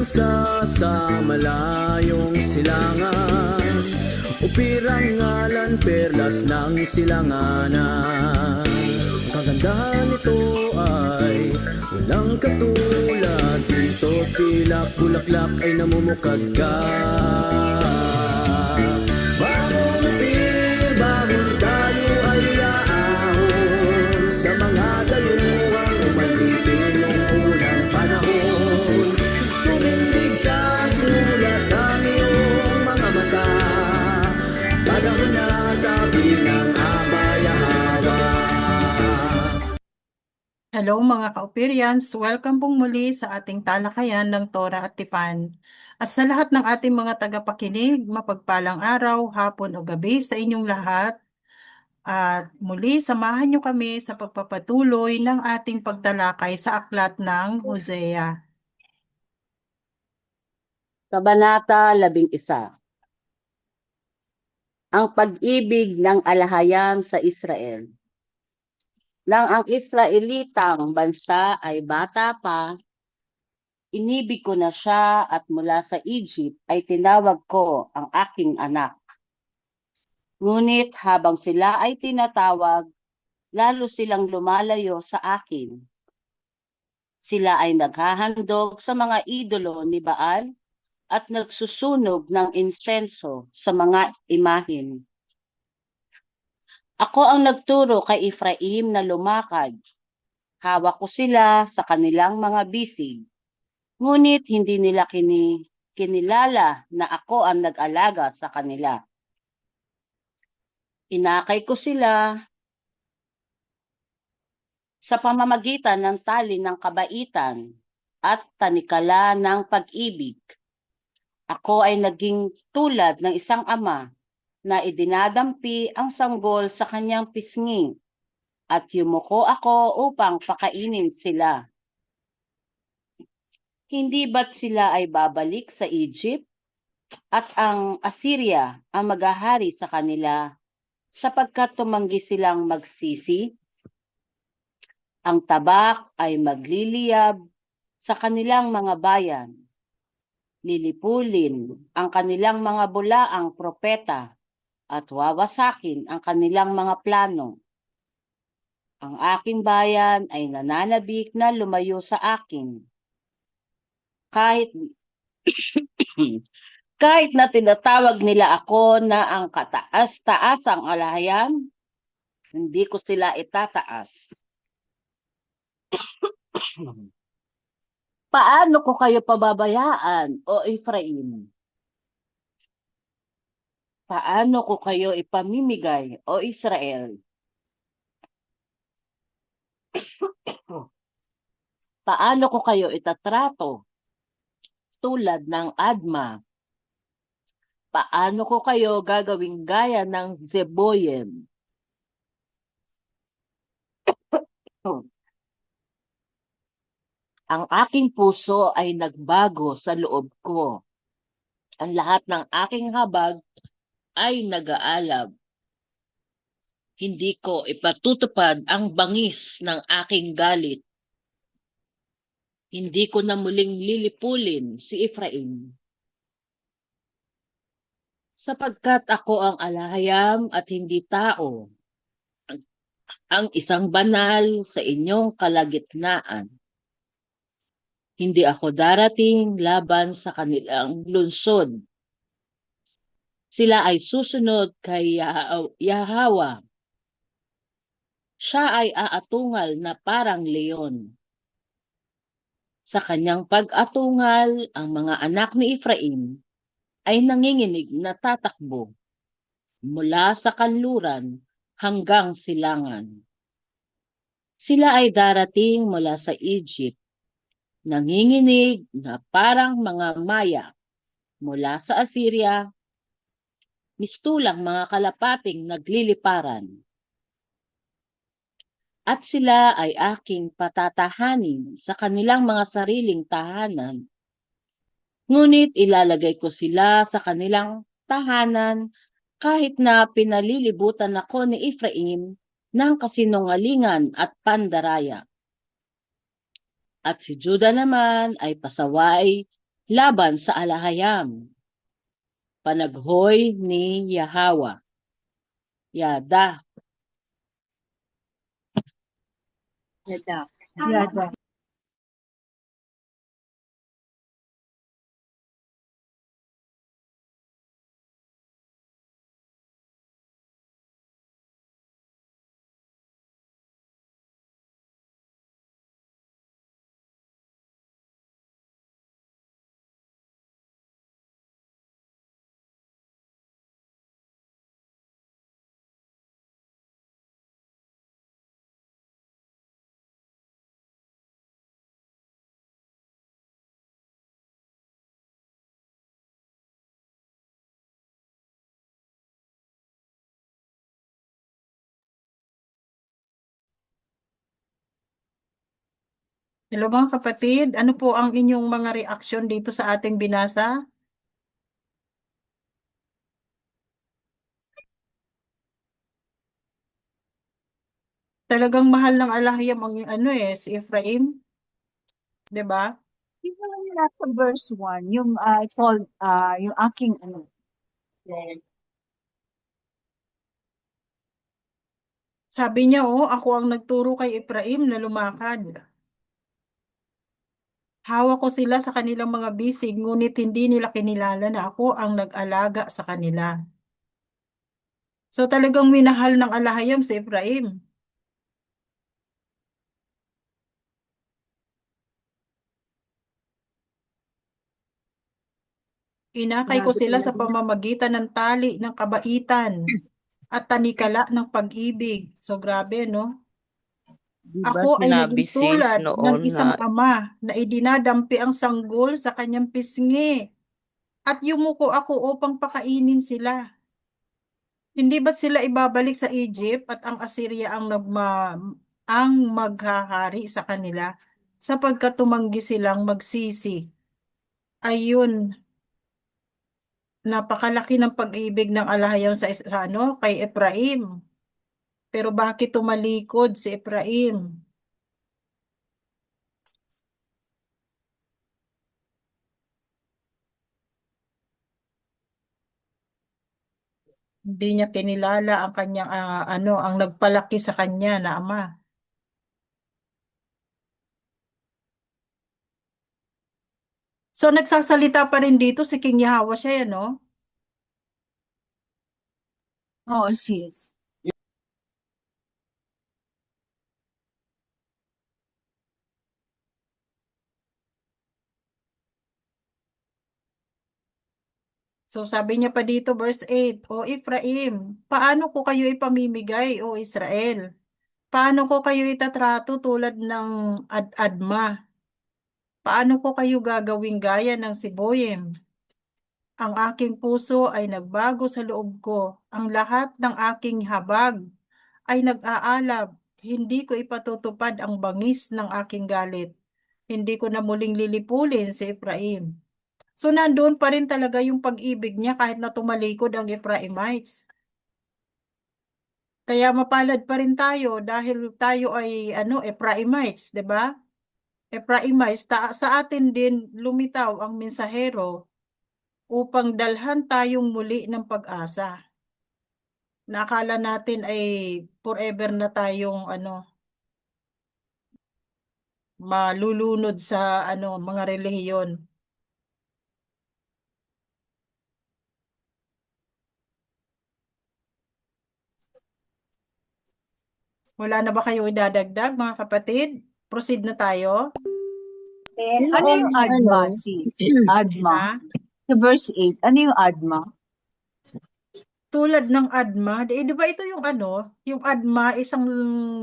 bansa sa malayong silangan, upirang ngalan perlas ng silanganan. Ang kagandahan nito ay walang katulad, dito pilak bulaklak ay namumukad ka. Bangon upir, bangon tayo ay aahon sa mga dayuhang umalipin noong unang panahon. Tumindig ka, gulat ang iyong mga mata, panahon na sabi ng Ama-Yahwa. Hello mga ka-Operians, welcome pong muli sa ating talakayan ng Torah at Tipan. At sa lahat ng ating mga tagapakinig, mapagpalang araw, hapon o gabi sa inyong lahat. At muli, samahan niyo kami sa pagpapatuloy ng ating pagtalakay sa aklat ng Hosea. Kabanata 11. Ang pag-ibig ng alahayan sa Israel. Nang ang Israelitang bansa ay bata pa, inibig ko na siya at mula sa Egypt ay tinawag ko ang aking anak. Ngunit habang sila ay tinatawag, lalo silang lumalayo sa akin. Sila ay naghahandog sa mga idolo ni Baal at nagsusunog ng insenso sa mga imahen. Ako ang nagturo kay Efraim na lumakad. Hawak ko sila sa kanilang mga bisig. Ngunit hindi nila kinilala na ako ang nag-alaga sa kanila. Inakay ko sila sa pamamagitan ng tali ng kabaitan at tanikala ng pag-ibig. Ako ay naging tulad ng isang ama na idinadampi ang sanggol sa kanyang pisngi at yumuko ako upang pakainin sila. Hindi ba't sila ay babalik sa Egypt at ang Assyria ang maghahari sa kanila sapagkat tumanggi silang magsisi? Ang tabak ay magliliyab sa kanilang mga bayan. Lilipulin ang kanilang mga bulaang propeta at wawasakin ang kanilang mga plano. Ang aking bayan ay nananabik na lumayo sa akin. Kahit na tinatawag nila ako na ang kataas-taasang alahayan, hindi ko sila itataas. Paano ko kayo pababayaan, o Efraim? Paano ko kayo ipamimigay, o Israel? Paano ko kayo itatrato tulad ng Adma? Paano ko kayo gagawing gaya ng Zeboyim? Ang aking puso ay nagbago sa loob ko. Ang lahat ng aking habag ay nag-aalab. Hindi ko ipatutupad ang bangis ng aking galit. Hindi ko na muling lilipulin si Efraim. Sapagkat ako ang alahayam at hindi tao, ang isang banal sa inyong kalagitnaan. Hindi ako darating laban sa kanilang lungsod. Sila ay susunod kay Yahwa. Siya ay aatungal na parang leon. Sa kanyang pag-atungal, ang mga anak ni Efraim ay nanginginig na tatakbo mula sa kanluran hanggang silangan. Sila ay darating mula sa Egypt, nanginginig na parang mga maya mula sa Assyria, mistulang mga kalapating nagliliparan. At sila ay aking patatahanin sa kanilang mga sariling tahanan. Ngunit ilalagay ko sila sa kanilang tahanan kahit na pinalilibutan ako ni Efraim ng kasinungalingan at pandaraya. At si Juda naman ay pasaway laban sa Alahayam. Panaghoy ni Yahawa. Yada. Yada. Yada. Hello mga kapatid, ano po ang inyong mga reaksyon dito sa ating binasa? Talagang mahal ng Alahiyam ang si Ephraim, 'di ba? Yung mga nasa verse 1, yung called, yung aking ano. Sabi niya, ako ang nagturo kay Ephraim na lumakad. Hawak ko sila sa kanilang mga bisig, ngunit hindi nila kinilala na ako ang nag-alaga sa kanila. So talagang minahal ng Alahayam si Ephraim. Inakay ko Grabe sila sa talaga. pamamagitan ng tali ng kabaitan at tanikala ng pag-ibig. So grabe, no? Di ba Ako ay sinabi naging sis tulad ng noon na isang ama na idinadampi ang sanggol sa kanyang pisngi at yumuko ako upang pakainin sila. Hindi ba't sila ibabalik sa Egypt at ang Assyria ang maghahari sa kanila sapagkat tumanggi silang magsisi? Ayun, napakalaki ng pag-ibig ng Alahayam kay Ephraim. Pero bakit tumalikod si Ephraim? Hindi niya kinilala ang kanyang ang nagpalaki sa kanya na ama. So nagsasalita pa rin dito si King Yahweh, no? Oo, sis. So sabi niya pa dito verse 8, O Ephraim, paano ko kayo ipamimigay, O Israel? Paano ko kayo itatrato tulad ng Adma? Paano ko kayo gagawing gaya ng Siboyem? Ang aking puso ay nagbago sa loob ko. Ang lahat ng aking habag ay nag-aalab. Hindi ko ipatutupad ang bangis ng aking galit. Hindi ko na muling lilipulin si Ephraim. So nandoon pa rin talaga yung pag-ibig niya kahit na tumalikod ang Ephraimites. Kaya mapalad pa rin tayo dahil tayo ay Ephraimites, 'di ba? Ephraimites, sa atin din lumitaw ang mensahero upang dalhan tayong muli ng pag-asa. Nakala natin ay forever na tayong malulunod sa mga relihiyon. Wala na ba kayo idadagdag, mga kapatid? Proceed na tayo. Ano yung Adma, sis? Adma. Ha? Sa verse 8, ano yung Adma? Tulad ng Adma, di ba ito yung yung Adma, isang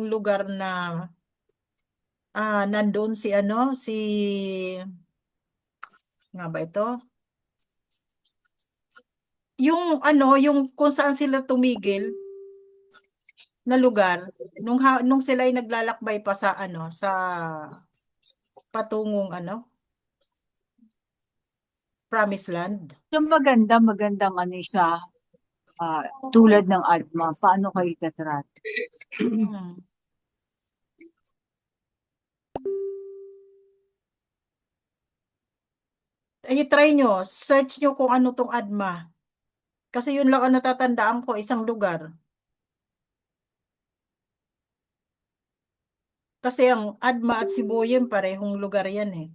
lugar na nandoon si nga ba ito? Yung kung saan sila tumigil na lugar nung sila ay naglalakbay pa sa patungong Promised Land. So magandang ano siya, tulad ng Adma. Paano kayo itatrato? Hmm. try nyo, search nyo kung ano tong Adma. Kasi yun lang ang natatandaan ko, isang lugar. Kasi ang Adma at Sibuyan, parehong lugar yan eh.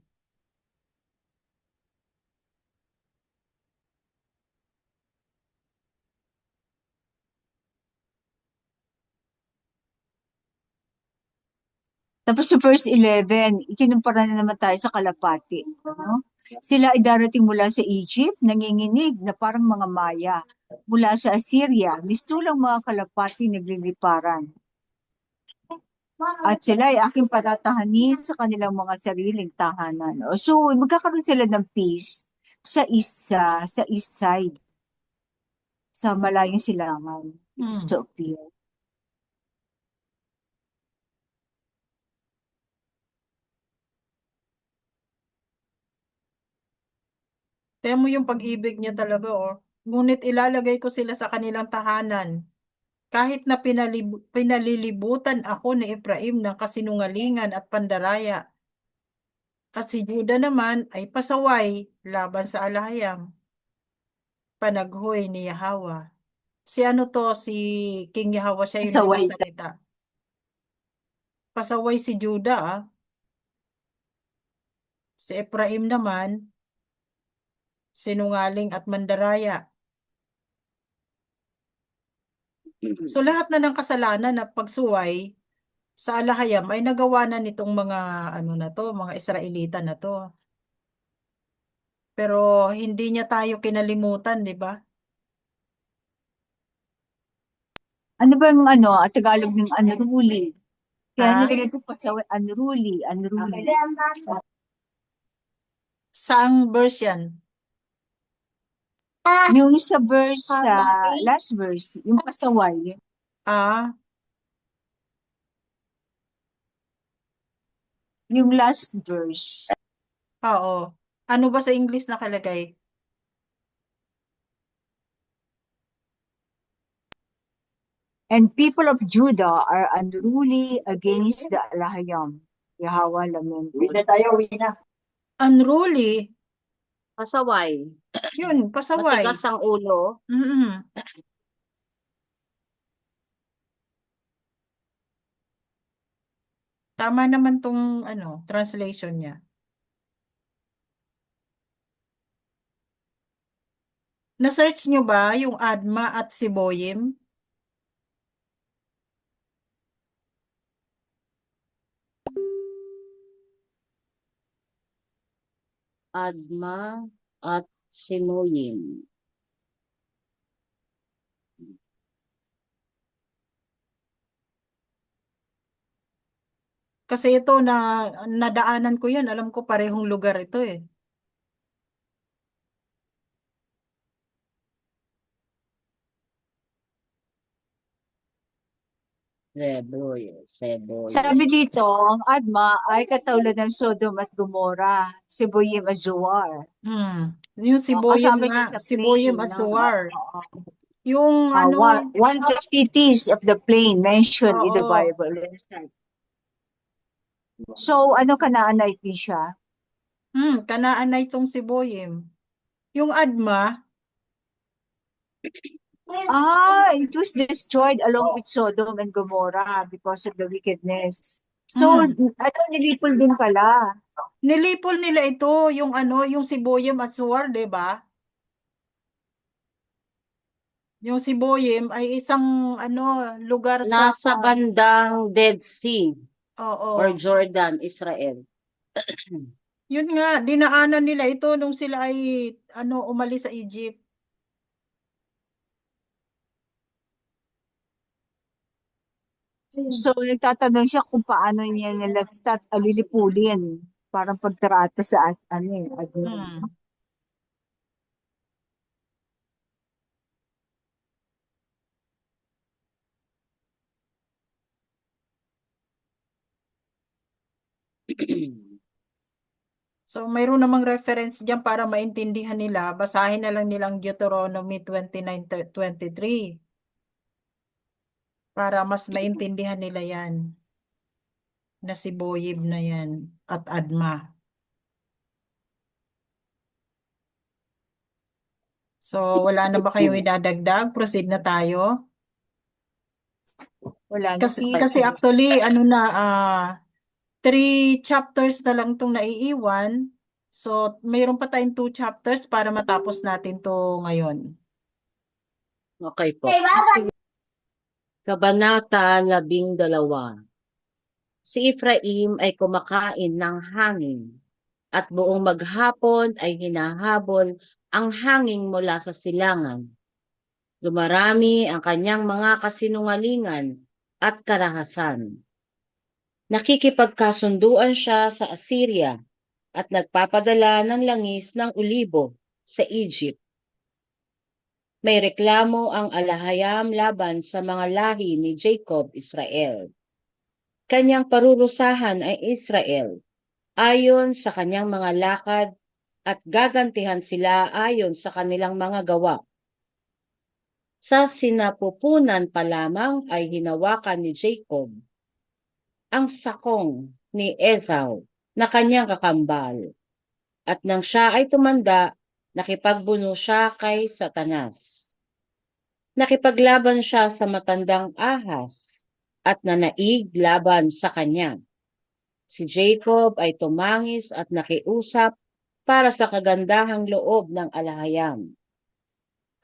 Tapos sa verse 11, ikinumpara na naman tayo sa kalapati. No? Sila ay darating mula sa Egypt, nanginginig na parang mga maya. Mula sa Assyria, mistulang mga kalapati nagliliparan. At sila ay aking patatahanin sa kanilang mga sariling tahanan. So, magkakaroon sila ng peace sa east side, sa malayong silangan. It's to appear. Tingnan mo yung pag-ibig niya talaga, oh. Ngunit ilalagay ko sila sa kanilang tahanan. Kahit na pinalilibutan ako ni Ephraim ng kasinungalingan at pandaraya. At si Juda naman ay pasaway laban sa alahayam. Panaghoy ni Yahawa. Si ano to, si King Yahawa, siya yung Pasaway. nagsasalita. Pasaway si Juda, ah. Si Ephraim naman, sinungaling at mandaraya. So lahat na ng kasalanan at pagsuway sa alahayam ay nagawa na nitong mga ano na to, mga Israelita na to. Pero hindi niya tayo kinalimutan, di ba? Ano ba yung Tagalog ng unruly? Kaya Ha? nilagay ko pasaway, unruly. Saang verse yan? Yung sa verse, last verse, yung pasaway, Ah, yung last verse. oo. Ano ba sa English nakalagay? And people of Judah are unruly against the Alahayam. Yahweh lamented. Unruly. Pasaway. Yun, pasaway. Matigas ang ulo. Mm-mm. Tama naman tong translation niya. Na-search nyo ba yung Adma at Siboyim? Adma at Simoyim. Kasi ito nadaanan ko yan. Alam ko parehong lugar ito eh. Seboy. Sabi dito, ang Adma ay katulad ng Sodom at Gomorrah, Seboyim at Zoar. Yung Siboyim Kasama nga. niya sa Siboyim plain at ng Zoar. Yung one of the cities of the plain mentioned in the Oo. Bible. So, Kanaanite din siya? Kanaan na itong Siboyim. Yung Adma, It was destroyed along with Sodom and Gomorrah because of the wickedness. So, nilipol din pala. nilipol nila ito, yung Siboyim at Zoar, 'di ba? Yung Siboyim ay isang lugar sa Nasa bandang Dead Sea or Oo. Jordan, Israel. Yun nga, dinaanan nila ito nung sila ay umalis sa Egypt. So, nagtatanong siya kung paano niya nila lilipulin. Parang pagtrata sa Hmm. So, mayroon namang reference diyan para maintindihan nila. Basahin na lang nilang Deuteronomy 29:23 para mas maintindihan nila yan. Na Siboyim na yan at Adma. So, wala na ba kayong idadagdag? Proceed na tayo. Wala na, sis. Kasi actually, ano na, 3 chapters na lang itong naiiwan. So, mayroon pa tayong 2 chapters para matapos natin to ngayon. Okay po. Kabanata 12. Si Efraim ay kumakain ng hangin, at buong maghapon ay hinahabol ang hangin mula sa silangan. Dumarami ang kanyang mga kasinungalingan at karahasan. Nakikipagkasunduan siya sa Assyria at nagpapadala ng langis ng olibo sa Egypt. May reklamo ang alahayam laban sa mga lahi ni Jacob, Israel. Kanyang parurusahan ay Israel ayon sa kanyang mga lakad at gagantihan sila ayon sa kanilang mga gawa. Sa sinapupunan pa lamang ay hinawakan ni Jacob ang sakong ni Esau na kanyang kakambal. At nang siya ay tumanda, nakipagbuno siya kay Satanas. Nakipaglaban siya sa matandang Ahas at nanaig laban sa kanya. Si Jacob ay tumangis at nakiusap para sa kagandahang loob ng alahayam.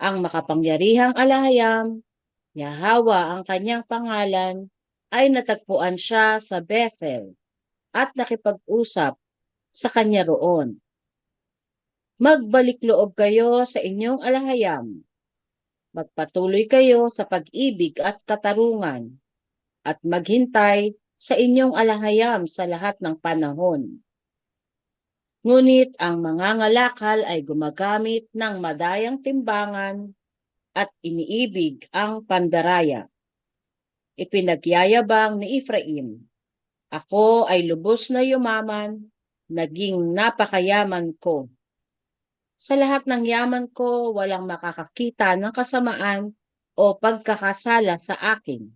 Ang makapangyarihang alahayam, Yahweh ang kanyang pangalan, ay natagpuan siya sa Bethel at nakipag-usap sa kanya roon. Magbalik loob kayo sa inyong alahayam. Magpatuloy kayo sa pag-ibig at katarungan at maghintay sa inyong alahayam sa lahat ng panahon. Ngunit ang mga ngalakal ay gumagamit ng madayang timbangan at iniibig ang pandaraya. Ipinagyayabang ni Efraim, ako ay lubos na yumaman, naging napakayaman ko. Sa lahat ng yaman ko, walang makakakita ng kasamaan o pagkakasala sa akin.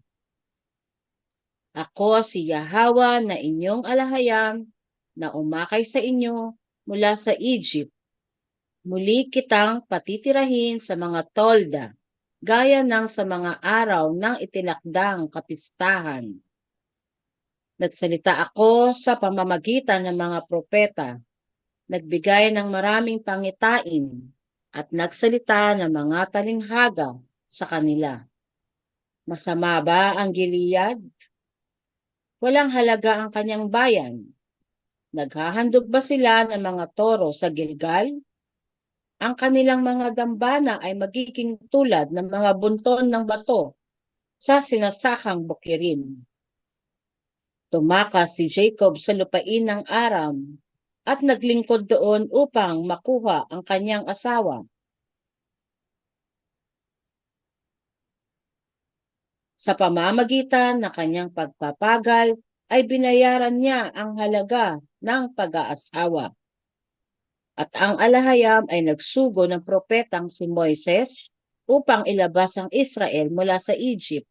Ako si Yahweh na inyong alahayam, na umakay sa inyo mula sa Egypt. Muli kitang patitirahin sa mga tolda, gaya ng sa mga araw ng itinakdang kapistahan. Nagsalita ako sa pamamagitan ng mga propeta, nagbigay ng maraming pangitain, at nagsalita ng mga talinghaga sa kanila. Masama ba ang Gilead? Walang halaga ang kanyang bayan. Naghahandog ba sila ng mga toro sa Gilgal? Ang kanilang mga dambana ay magiging tulad ng mga bunton ng bato sa sinasakang bukirin. Tumakas si Jacob sa lupain ng Aram at naglingkod doon upang makuha ang kanyang asawa. Sa pamamagitan ng kanyang pagpapagal ay binayaran niya ang halaga ng pag-aasawa. At ang alahayam ay nagsugo ng propetang si Moises upang ilabas ang Israel mula sa Egypt.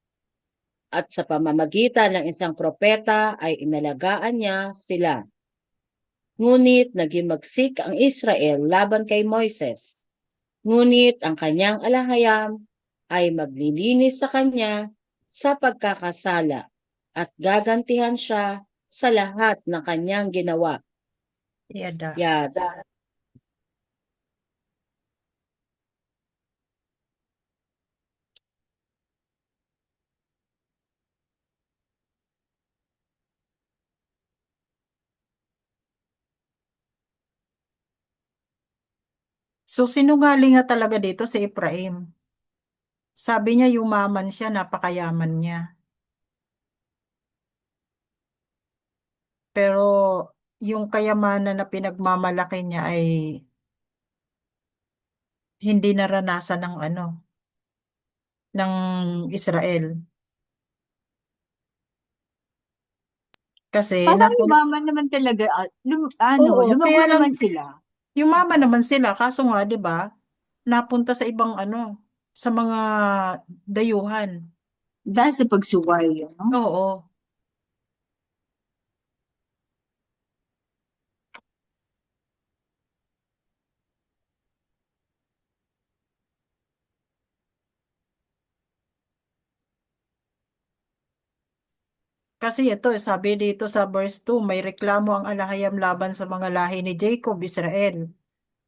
At sa pamamagitan ng isang propeta ay inalagaan niya sila. Ngunit naghimagsik ang Israel laban kay Moises. Ngunit ang kanyang alahayam ay maglilinis sa kanya sa pagkakasala at gagantihan siya sa lahat ng kanyang ginawa. Yada. Yada. So, sinungaling nga talaga dito si Efraim. Sabi niya, yumaman siya, napakayaman niya. Pero, yung kayamanan na pinagmamalaki niya ay hindi naranasan ng ng Israel. Kasi, Parang yumaman naman talaga. Oo, Lumago kaya lang, naman sila. yumaman naman sila. Kaso nga, di ba, napunta sa ibang sa mga dayuhan. Dahil sa pagsuway. No? Oo. Kasi ito, sabi dito sa verse 2, may reklamo ang alahayam laban sa mga lahi ni Jacob, Israel.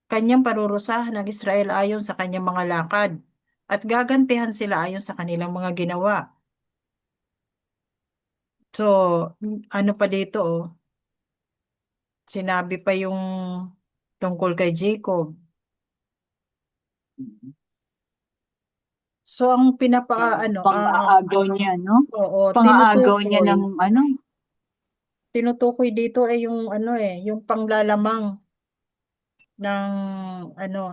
Kanyang parurusahan ng Israel ayon sa kanyang mga lakad, at gagantihan sila ayon sa kanilang mga ginawa. So, ano pa dito, sinabi pa yung tungkol kay Jacob. So, ang Pang-aagaw niya, no? oo, Pang-aagaw niya ng tinutukoy dito ay yung yung panglalamang ng ano,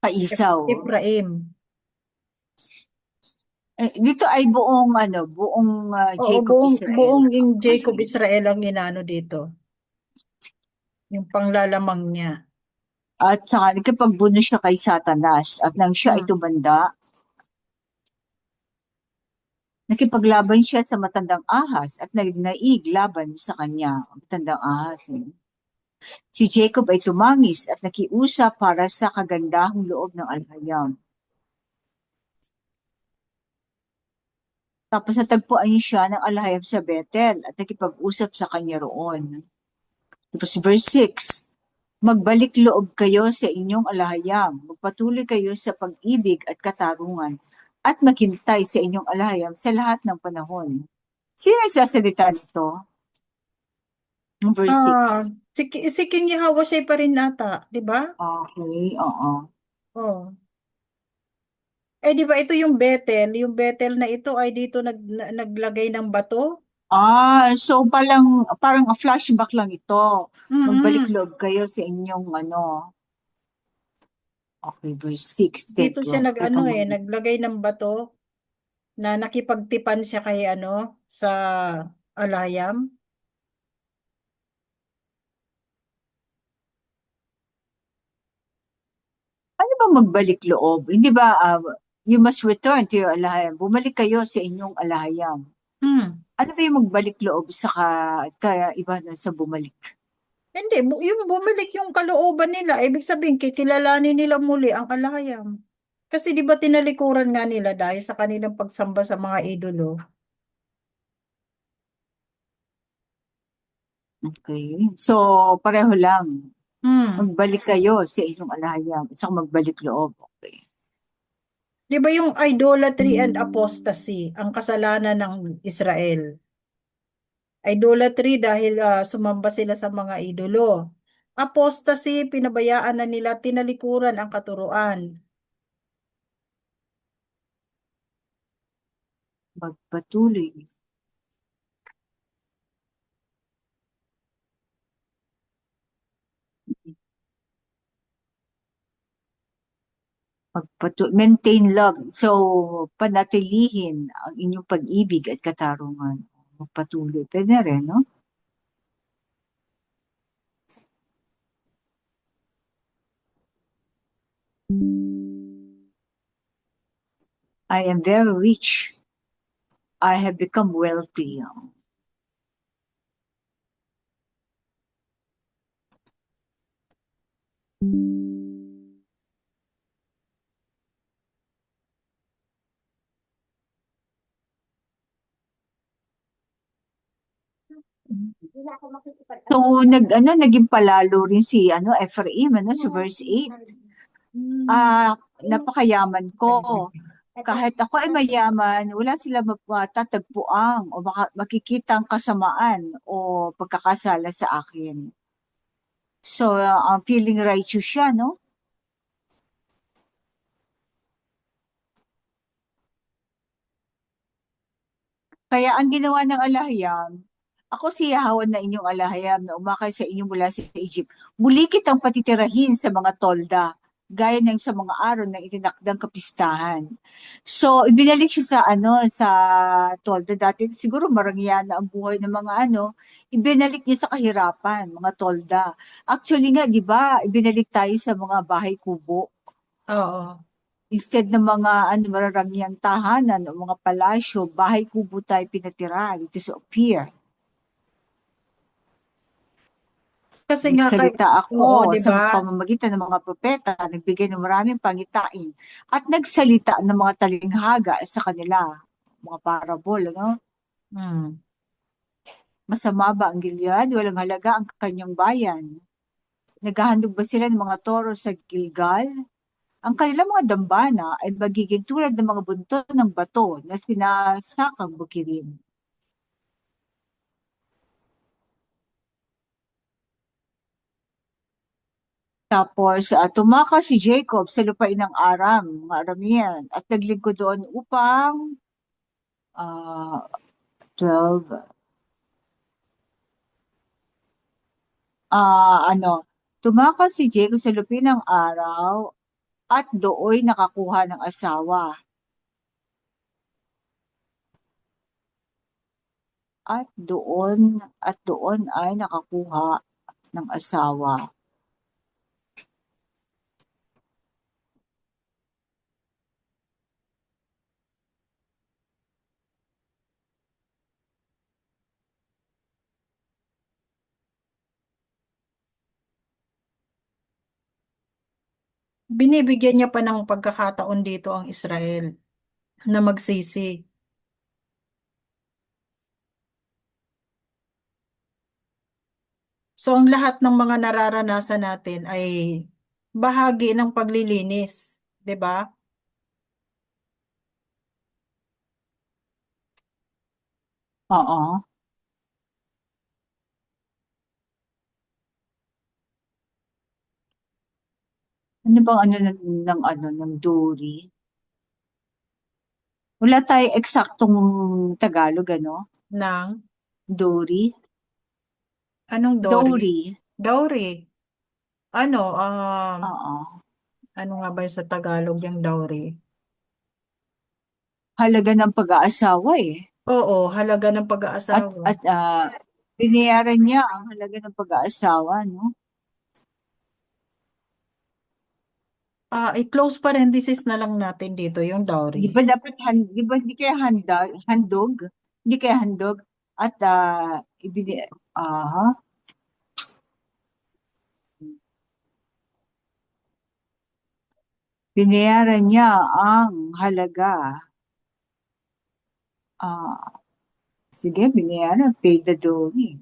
kaisaw. Ephraim. Dito ay buong Oo, Jacob Israel. buong yung Jacob Israel ang inano dito. Yung panglalamang niya. At saka nakipagbuno siya kay Satanas at nang siya ay tumanda, nakipaglaban siya sa matandang ahas at nagnaig laban sa kanya, matandang ahas. Si Jacob ay tumangis at nakiusap para sa kagandahang loob ng alhayam. Tapos natagpuan niya siya ng alhayam sa Bethel at nakipag-usap sa kanya roon. Tapos verse 6, magbalik loob kayo sa inyong alahayam, magpatuloy kayo sa pag-ibig at katarungan, at maghintay sa inyong alahayam sa lahat ng panahon. Sino nagsasalita nito? Verse 6. Si King Yehoshua pa rin nata, di ba? Okay, oo. Oh. Di ba ito yung Bethel na ito ay dito naglagay ng bato? So parang flashback lang ito. Magbalik Mm-mm. loob kayo sa inyong Okay, verse 6. Dito siya naglagay ng bato na nakipagtipan siya kay sa Alayam. Ano ba magbalik loob? Hindi ba you must return to your alahayam. Bumalik kayo sa inyong alahayam. Ano ba yung magbalik loob sa kaya iba na sa bumalik? Hindi, yung bumalik yung kalooban nila, ibig sabihin kikilalanin nila muli ang Alayam. Kasi di ba tinalikuran nga nila dahil sa kanilang pagsamba sa mga idolo? Okay. So, pareho lang. Hmm. Magbalik kayo sa inyong alahayam. At saka magbalik loob. Okay. Di ba yung idolatry and apostasy, ang kasalanan ng Israel? Idolatry dahil sumamba sila sa mga idolo. Apostasy, pinabayaan na nila, tinalikuran ang katuruan. Magpatuloy. Maintain love. So, panatilihin ang inyong pag-ibig at katarungan. Magpatuloy. Pwede rin, no? I am very rich. I have become wealthy. So, naging palalo rin si Ephraim, sa verse 8. Napakayaman ko. Kahit ako ay mayaman, wala sila matatagpuan o makikita ang kasamaan o pagkakasala sa akin. So, feeling righteous siya, no? Kaya ang ginawa ng alahayam, ako si Yahweh na inyong alahayam na umakay sa inyo mula sa Egypt. Muli kitang patitirahin sa mga tolda, gaya ng sa mga araw ng itinakdang kapistahan. So, ibinalik siya sa tolda. Dati siguro marangyan na ang buhay ng mga ibinalik niya sa kahirapan, mga tolda. Actually nga, di ba, ibinalik tayo sa mga bahay kubo. Oo. Instead ng mga mararangyang tahanan o mga palasyo, bahay kubo tayo pinatira dito sa Ophir. Kasi nga Nagsalita ako diba? sa pamamagitan ng mga propeta, nagbigay ng maraming pangitain, at nagsalita ng mga talinghaga sa kanila, mga parabol, Hmm. Masama ba ang Gilead? Walang halaga ang kanyang bayan. Naghahandog ba sila ng mga toro sa Gilgal? Ang kanilang mga dambana ay magiging tulad ng mga buntot ng bato na sinasakang bukirin. Tapos, tumakas si Jacob sa lupain ng Aram, mga Aramean, at naglingkod doon upang ah 12, tumakas si Jacob sa lupain ng araw at dooy nakakuha ng asawa. At doon ay nakakuha ng asawa. Binibigyan niya pa ng pagkakataon dito ang Israel na magsisi. So ang lahat ng mga nararanasan natin ay bahagi ng paglilinis, 'di ba? Oo. Ano bang ng Dory? Wala tayong eksaktong Tagalog, ano? Ng Dory? anong Dory? Dory. Dowry. Ano, Oo. ano nga ba yung sa Tagalog yung dowry? Halaga ng pag-aasawa eh. Oo, halaga ng At, pag-aasawa. at binayaran niya ang halaga ng pag-aasawa, no? I-close parenthesis na lang natin dito yung dowry. Di ba dapat, di ba hindi kaya handog? Hindi kaya handog? At aha. Binayaran niya ang halaga. Sige, binayaran. Paid the Dory.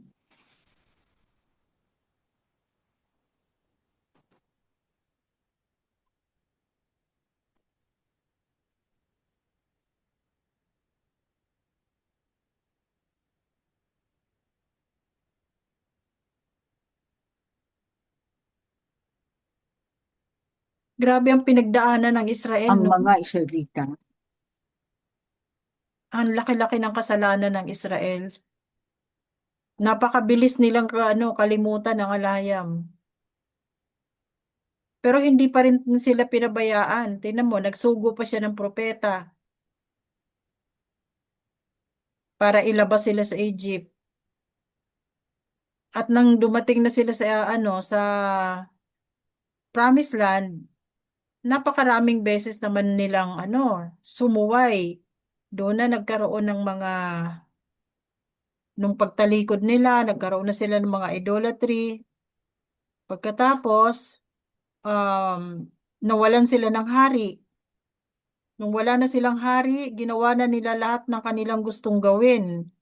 Grabe ang pinagdaanan ng Israel, Ang no? mga Israelita. Ang laki-laki ng kasalanan ng Israel. Napakabilis nilang kalimutan ang alayam. Pero hindi pa rin sila pinabayaan. Tingnan mo, nagsugo pa siya ng propeta para ilabas sila sa Egypt. At nang dumating na sila sa Promised Land, napakaraming beses naman nilang sumuway. Doon na nagkaroon ng nung pagtalikod nila, nagkaroon na sila ng mga idolatry. Pagkatapos, um, nawalan sila ng hari. Nung wala na silang hari, ginawa na nila lahat ng kanilang gustong gawin.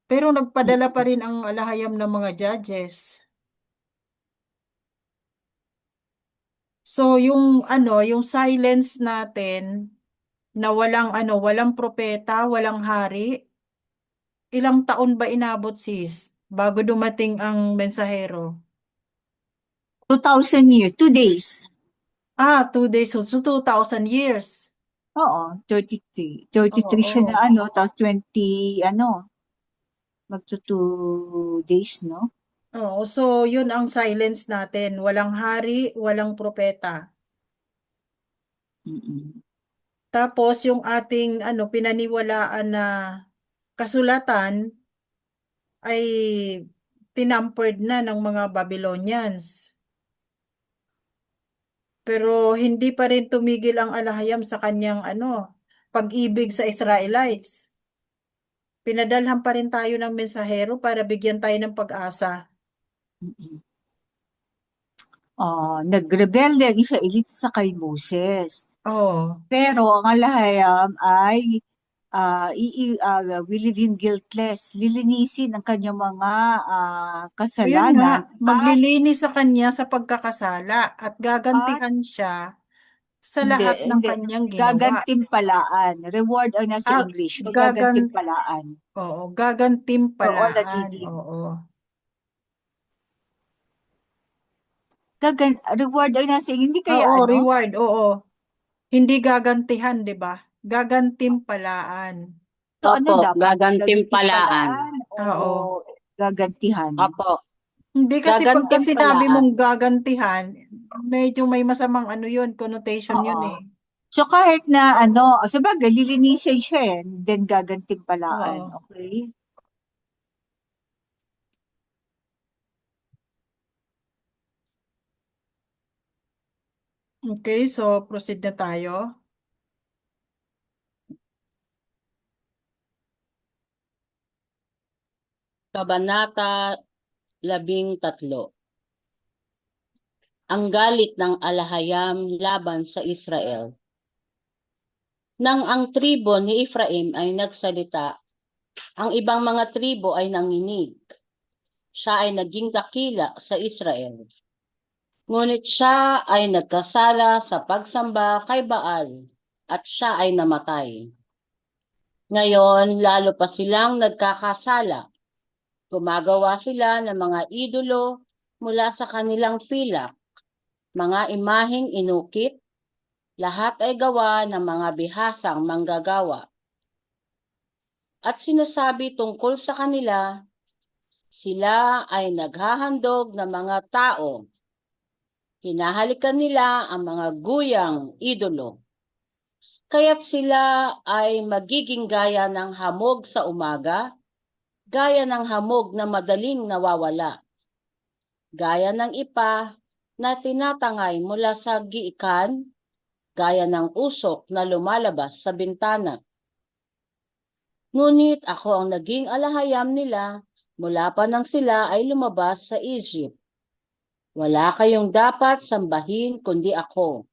Pero nagpadala pa rin ang alahayam ng mga judges. So yung silence natin na walang propeta, walang hari, ilang taon ba inabot sis bago dumating ang mensahero? 2,000 years. 2 days. 2 days, so 2,000 years. Oo, 33. 33 siya na Oo. tapos 20, magto 2 days, no? Oo, so yun ang silence natin. Walang hari, walang propeta. Mm-mm. Tapos yung ating pinaniwalaan na kasulatan ay tinampered na ng mga Babylonians. Pero hindi pa rin tumigil ang alahayam sa kanyang pag-ibig sa Israelites. Pinadalhan pa rin tayo ng mensahero para bigyan tayo ng pag-asa. Mm-mm. Nagrebelde ang Israelita sa kay Moses. Oh, Pero ang alahayam ay willing guiltless, lilinisin ang kanyang mga Ayun nga, kasalanan at maglilinis sa kanya sa pagkakasala at gagantihan siya sa lahat ng hindi, kanyang ginawa. gagantimpalaan. Reward ang nasa Ah, English, gagan gagantimpalaan. Oo, Oo, gagantimpalaan. nagiging. Oo. Reward ang nasa English, hindi kaya Oo, ano? reward, oo. Hindi gagantihan, 'di ba? Gagantimpalaan. So ano Opo, dapat? gagantimpalaan. Gagantimpalaan o Oo. gagantihan? Opo, Hindi kasi pagka sinabi gagantimpalaan. mong gagantihan, medyo may masamang ano yun, connotation yun Oo. eh. So kahit na ano, sabagay lilinisin siya eh, then gagantimpalaan. Oo. Okay? Okay, so proceed na tayo. Kabanata 13. Ang galit ng Alahayam laban sa Israel. Nang ang tribo ni Ephraim ay nagsalita, ang ibang mga tribo ay nanginig. Siya ay naging dakila sa Israel. Ngunit siya ay nagkasala sa pagsamba kay Baal at siya ay namatay. Ngayon, lalo pa silang nagkakasala. Gumagawa sila ng mga idolo mula sa kanilang pilak, mga imaheng inukit, lahat ay gawa ng mga bihasang manggagawa. At sinasabi tungkol sa kanila, sila ay naghahandog ng mga tao. Hinahalikan nila ang mga guyang idolo. Kaya't sila ay magiging gaya ng hamog sa umaga, gaya ng hamog na madaling nawawala, gaya ng ipa na tinatangay mula sa giikan, gaya ng usok na lumalabas sa bintana. Ngunit ako ang naging alahayam nila mula pa nang sila ay lumabas sa Egypt. Wala kayong dapat sambahin kundi ako.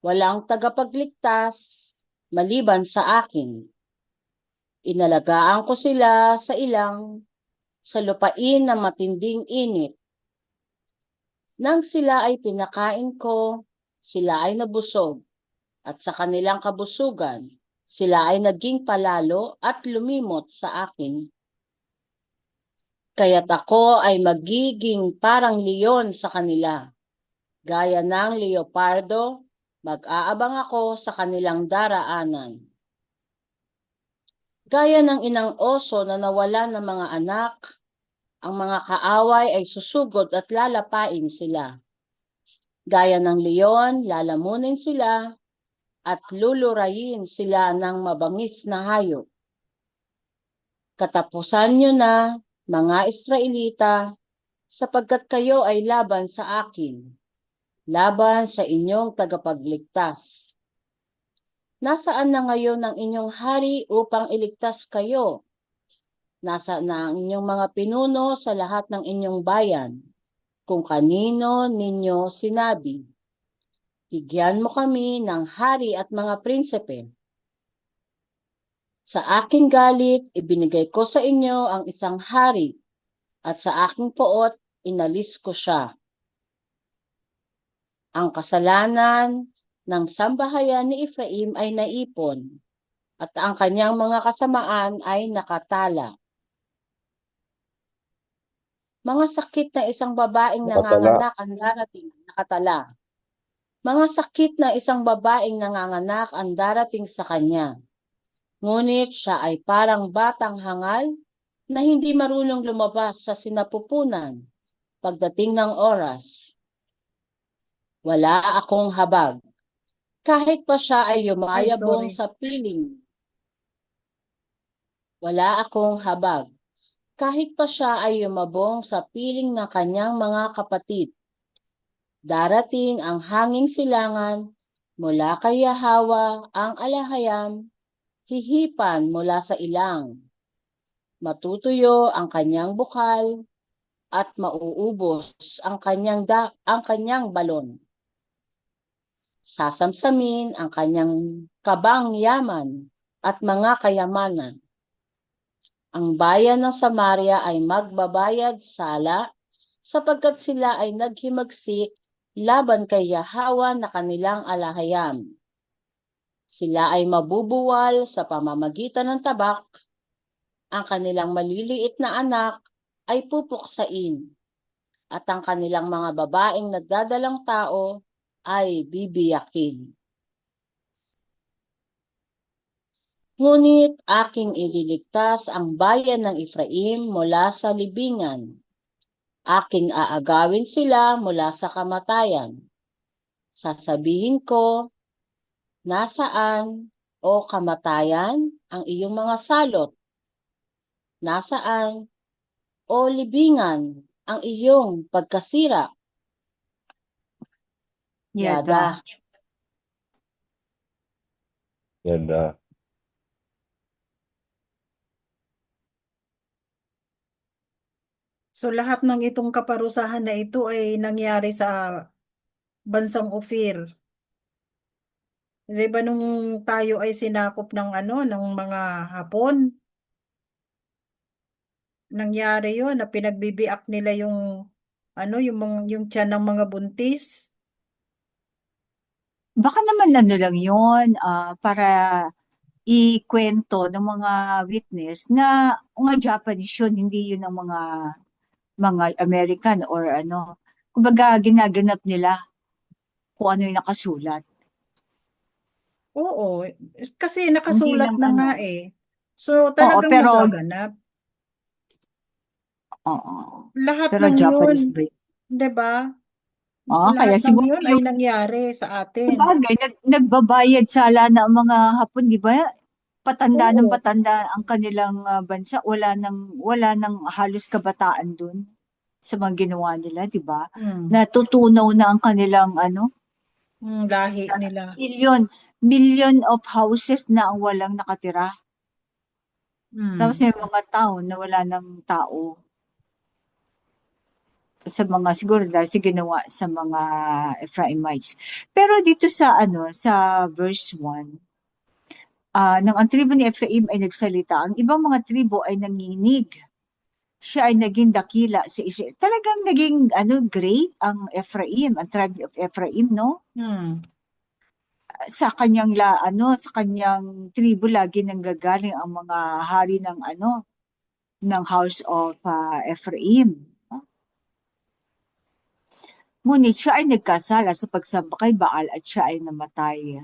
Walang tagapagligtas maliban sa akin. Inalagaan ko sila sa lupain ng matinding init. Nang sila ay pinakain ko, sila ay nabusog, at sa kanilang kabusugan, sila ay naging palalo at lumimot sa akin. Kaya't ako ay magiging parang leon sa kanila. Gaya ng leopardo, mag-aabang ako sa kanilang daraanan. Gaya ng inang oso na nawala ng mga anak, ang mga kaaway ay susugod at lalapain sila. Gaya ng leon, lalamunin sila at lulurayin sila ng mabangis na hayop. Katapusan nyo na, mga Israelita, sapagkat kayo ay laban sa akin, laban sa inyong tagapagligtas. Nasaan na ngayon ang inyong hari upang iligtas kayo? Nasaan na ang inyong mga pinuno sa lahat ng inyong bayan? Kung kanino ninyo sinabi, bigyan mo kami ng hari at mga prinsipe. Sa aking galit, ibinigay ko sa inyo ang isang hari, at sa aking poot, inalis ko siya. Ang kasalanan ng sambahayan ni Ephraim ay naipon, at ang kanyang mga kasamaan ay nakatala. Mga sakit na isang babaeng nanganganak ang darating, nakatala. Mga sakit na isang babaeng nanganganak ang darating sa kanya. Ngunit siya ay parang batang hangal na hindi marunong lumabas sa sinapupunan pagdating ng oras. Wala akong habag. Kahit pa siya ay yumayabong sa piling. Wala akong habag. Kahit pa siya ay yumabong sa piling ng kanyang mga kapatid. Darating ang hanging silangan mula kay Yahweh ang alahayam, hihipan mula sa ilang. Matutuyo ang kanyang bukal at mauubos ang kanyang balon. Sasamsamin ang kanyang kabang yaman at mga kayamanan. Ang bayan ng Samaria ay magbabayad sala sapagkat sila ay naghimagsik laban kay Yahawa na kanilang alahayam. Sila ay mabubuwal sa pamamagitan ng tabak, ang kanilang maliliit na anak ay pupuksain, at ang kanilang mga babaeng nagdadalang tao ay bibiyakin. Ngunit aking ililigtas ang bayan ng Efraim mula sa libingan. Aking aagawin sila mula sa kamatayan. Sasabihin ko, nasaan, o kamatayan, ang iyong mga salot? Nasaan, o libingan, ang iyong pagkasira? Yada. Yada. So lahat ng itong kaparusahan na ito ay nangyari sa bansang Ophir. Di ba nung tayo ay sinakop ng ng mga Hapon, nangyari yun na pinagbibiak nila yung yung tiyan ng mga buntis. Baka naman ano lang yun, para ikwento ng mga witness na mga Japanese yun, hindi yun ang mga American or ano. Kumbaga, ginaganap nila kung ano yung nakasulat. Oo, kasi Hindi nakasulat lang na ano. nga eh. So talagang pero magaganap. oo. Lahat Pero ng yun, Japanese ba yun? 'di ba? Kaya Lahat ng siguro yun ay yung nangyari sa atin. sabagay, nagbabayad sala na ang mga Hapon, di ba? Patanda ng Oo. patanda ang kanilang bansa. Wala nang halos kabataan dun sa mga ginawa nila, di ba? Hmm. Natutunaw na ang kanilang Lahi nila. million of houses na ang walang nakatira. Tapos Hmm. may mga town na wala ng tao. Sa mga siguro dahil sa ginawa sa mga Ephraimites. Pero dito sa verse 1, nang ang tribo ni Ephraim ay nagsalita, ang ibang mga tribo ay nanginig. Siya ay naging dakila sa Israel. Talagang naging great ang Ephraim, ang tribe of Ephraim, no? Hmm. Sa kanyang tribo lagi nanggagaling ang mga hari ng house of Ephraim. Ngunit siya ay nagkasala sa pagsamba kay Baal at siya ay namatay.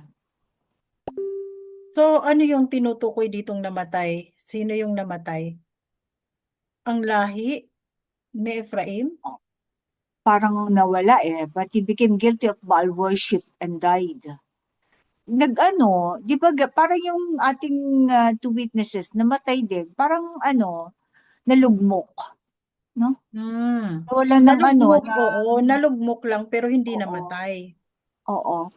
So ano yung tinutukoy ditong namatay? Sino yung namatay? Ang lahi ni Ephraim? Parang nawala but he became guilty of Baal worship and died. Di ba, parang yung ating two witnesses, namatay din. Parang nalugmok. No? Wala ng Nalugmok, oo, nalugmok lang pero hindi Oo. namatay. Oo.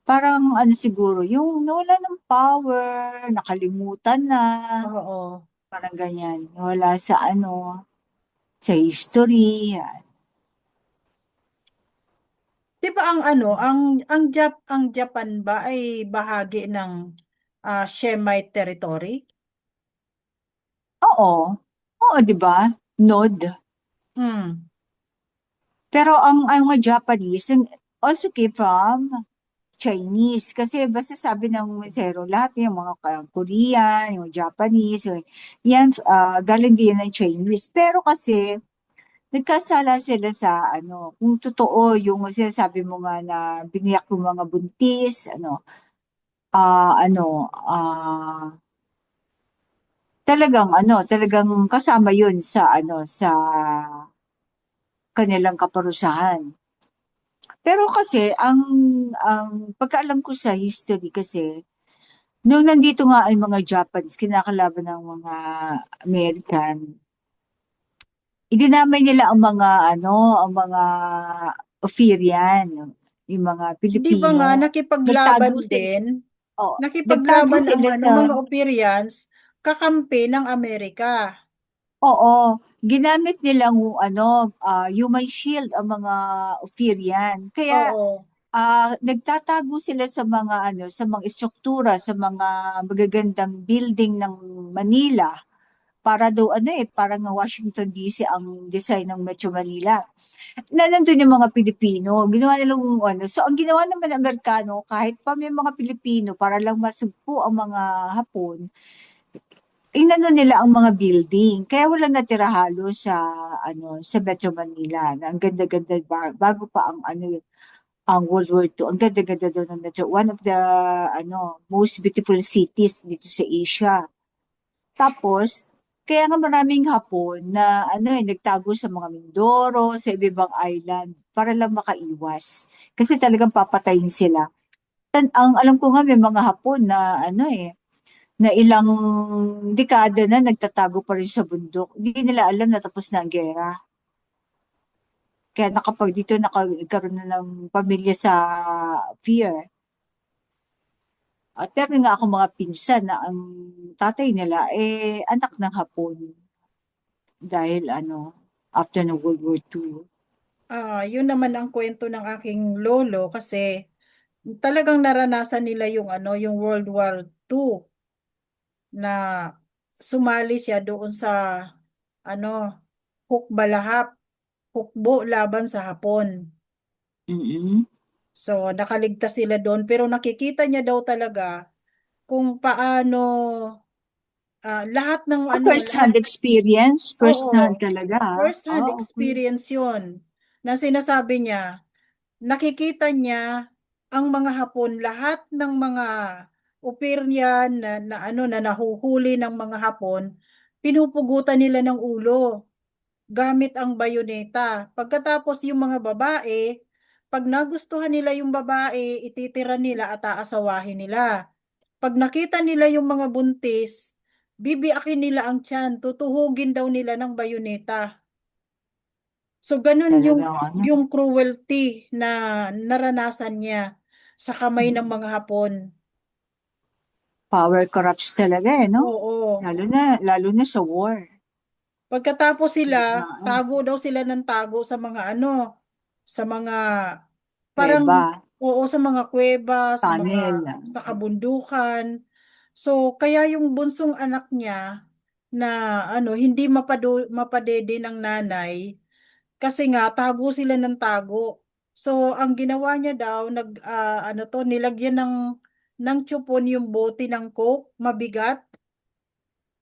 Parang siguro, yung nawala ng power, nakalimutan na, Oo. parang ganyan. Wala sa history. Di ba ang Japan ba ay bahagi ng Shemite territory? Oo. Oo, di ba? Nod. Hmm. Pero ang mga Japanese also came from Chinese. Kasi basta sabi ng mesero, lahat yung mga Korean, yung Japanese, yan, galing din ng Chinese. Pero kasi, nagkasala sila sa kung totoo yung sinasabi mo nga na biniyak yung mga buntis, ah, ano, ah, talagang kasama yun sa kanilang kaparusahan. Pero kasi, ang pagkaalam ko sa history kasi, nung nandito nga ay mga Japanese, kinakalaban ng mga American, idinamay nila ang mga Ophirian, yung mga Di ba nga Pilipino. nakipaglaban Nagtago sila, din? nagtago Nakipaglaban ang sila sa, mga Operians kakampi ng Amerika. oo, ginamit nilang human shield ang mga Ophirian. Kaya Oo. nagtatago sila sa mga sa mga istruktura, sa mga magagandang building ng Manila. Para daw parang Washington DC ang design ng Metro Manila. Na nandun yung mga Pilipino, ginawa nilang So ang ginawa naman ng Amerikano, kahit pa may mga Pilipino, para lang masugpo ang mga Hapon, inano nila ang mga building. Kaya wala natira halos sa Metro Manila. Na ang ganda-ganda bago pa ang World War II. Ang ganda-ganda daw ng Metro. One of the most beautiful cities dito sa Asia. Tapos, kaya nga maraming Hapon na nagtago sa mga Mindoro, sa iba-ibang island para lang makaiwas. Kasi talagang papatayin sila. Ang alam ko nga may mga Hapon na na ilang dekada na nagtatago pa rin sa bundok. Hindi nila alam na tapos na ang gera. Kaya nakapag dito nagkaroon na ng pamilya sa fear. At meron nga ako mga pinsan na ang tatay nila anak ng Hapon dahil after ng World War II. Yun naman ang kwento ng aking lolo kasi talagang naranasan nila yung World War II na sumali siya doon sa ano, hukbalahap, hukbo laban sa Hapon. Mm-mm. So, nakaligtas sila doon pero nakikita niya daw talaga kung paano lahat ng First-hand experience, first-hand oo, talaga. first-hand Okay. experience yun na sinasabi niya, nakikita niya ang mga Hapon, lahat ng mga operyan na nahuhuli ng mga Hapon, pinupugutan nila ng ulo gamit ang bayoneta. Pagkatapos yung mga babae, pag nagustuhan nila yung babae, ititira nila at aasawahin nila. Pag nakita nila yung mga buntis, bibiakin nila ang tiyan, tutuhugin daw nila ng bayoneta. So ganun Talagang yung cruelty na naranasan niya sa kamay ng mga Hapon. power corrupts talaga no? Oo. Lalo na sa war. Pagkatapos sila, Digmaan. tago daw sila ng tago sa mga sa mga parang Kuweba, oo, sa mga kuweba, tunnel. sa kabundukan. So kaya yung bunsong anak niya na hindi mapadede ng nanay kasi nga tago sila ng tago. So ang ginawa niya daw nilagyan ng tsupon yung bote ng coke, mabigat.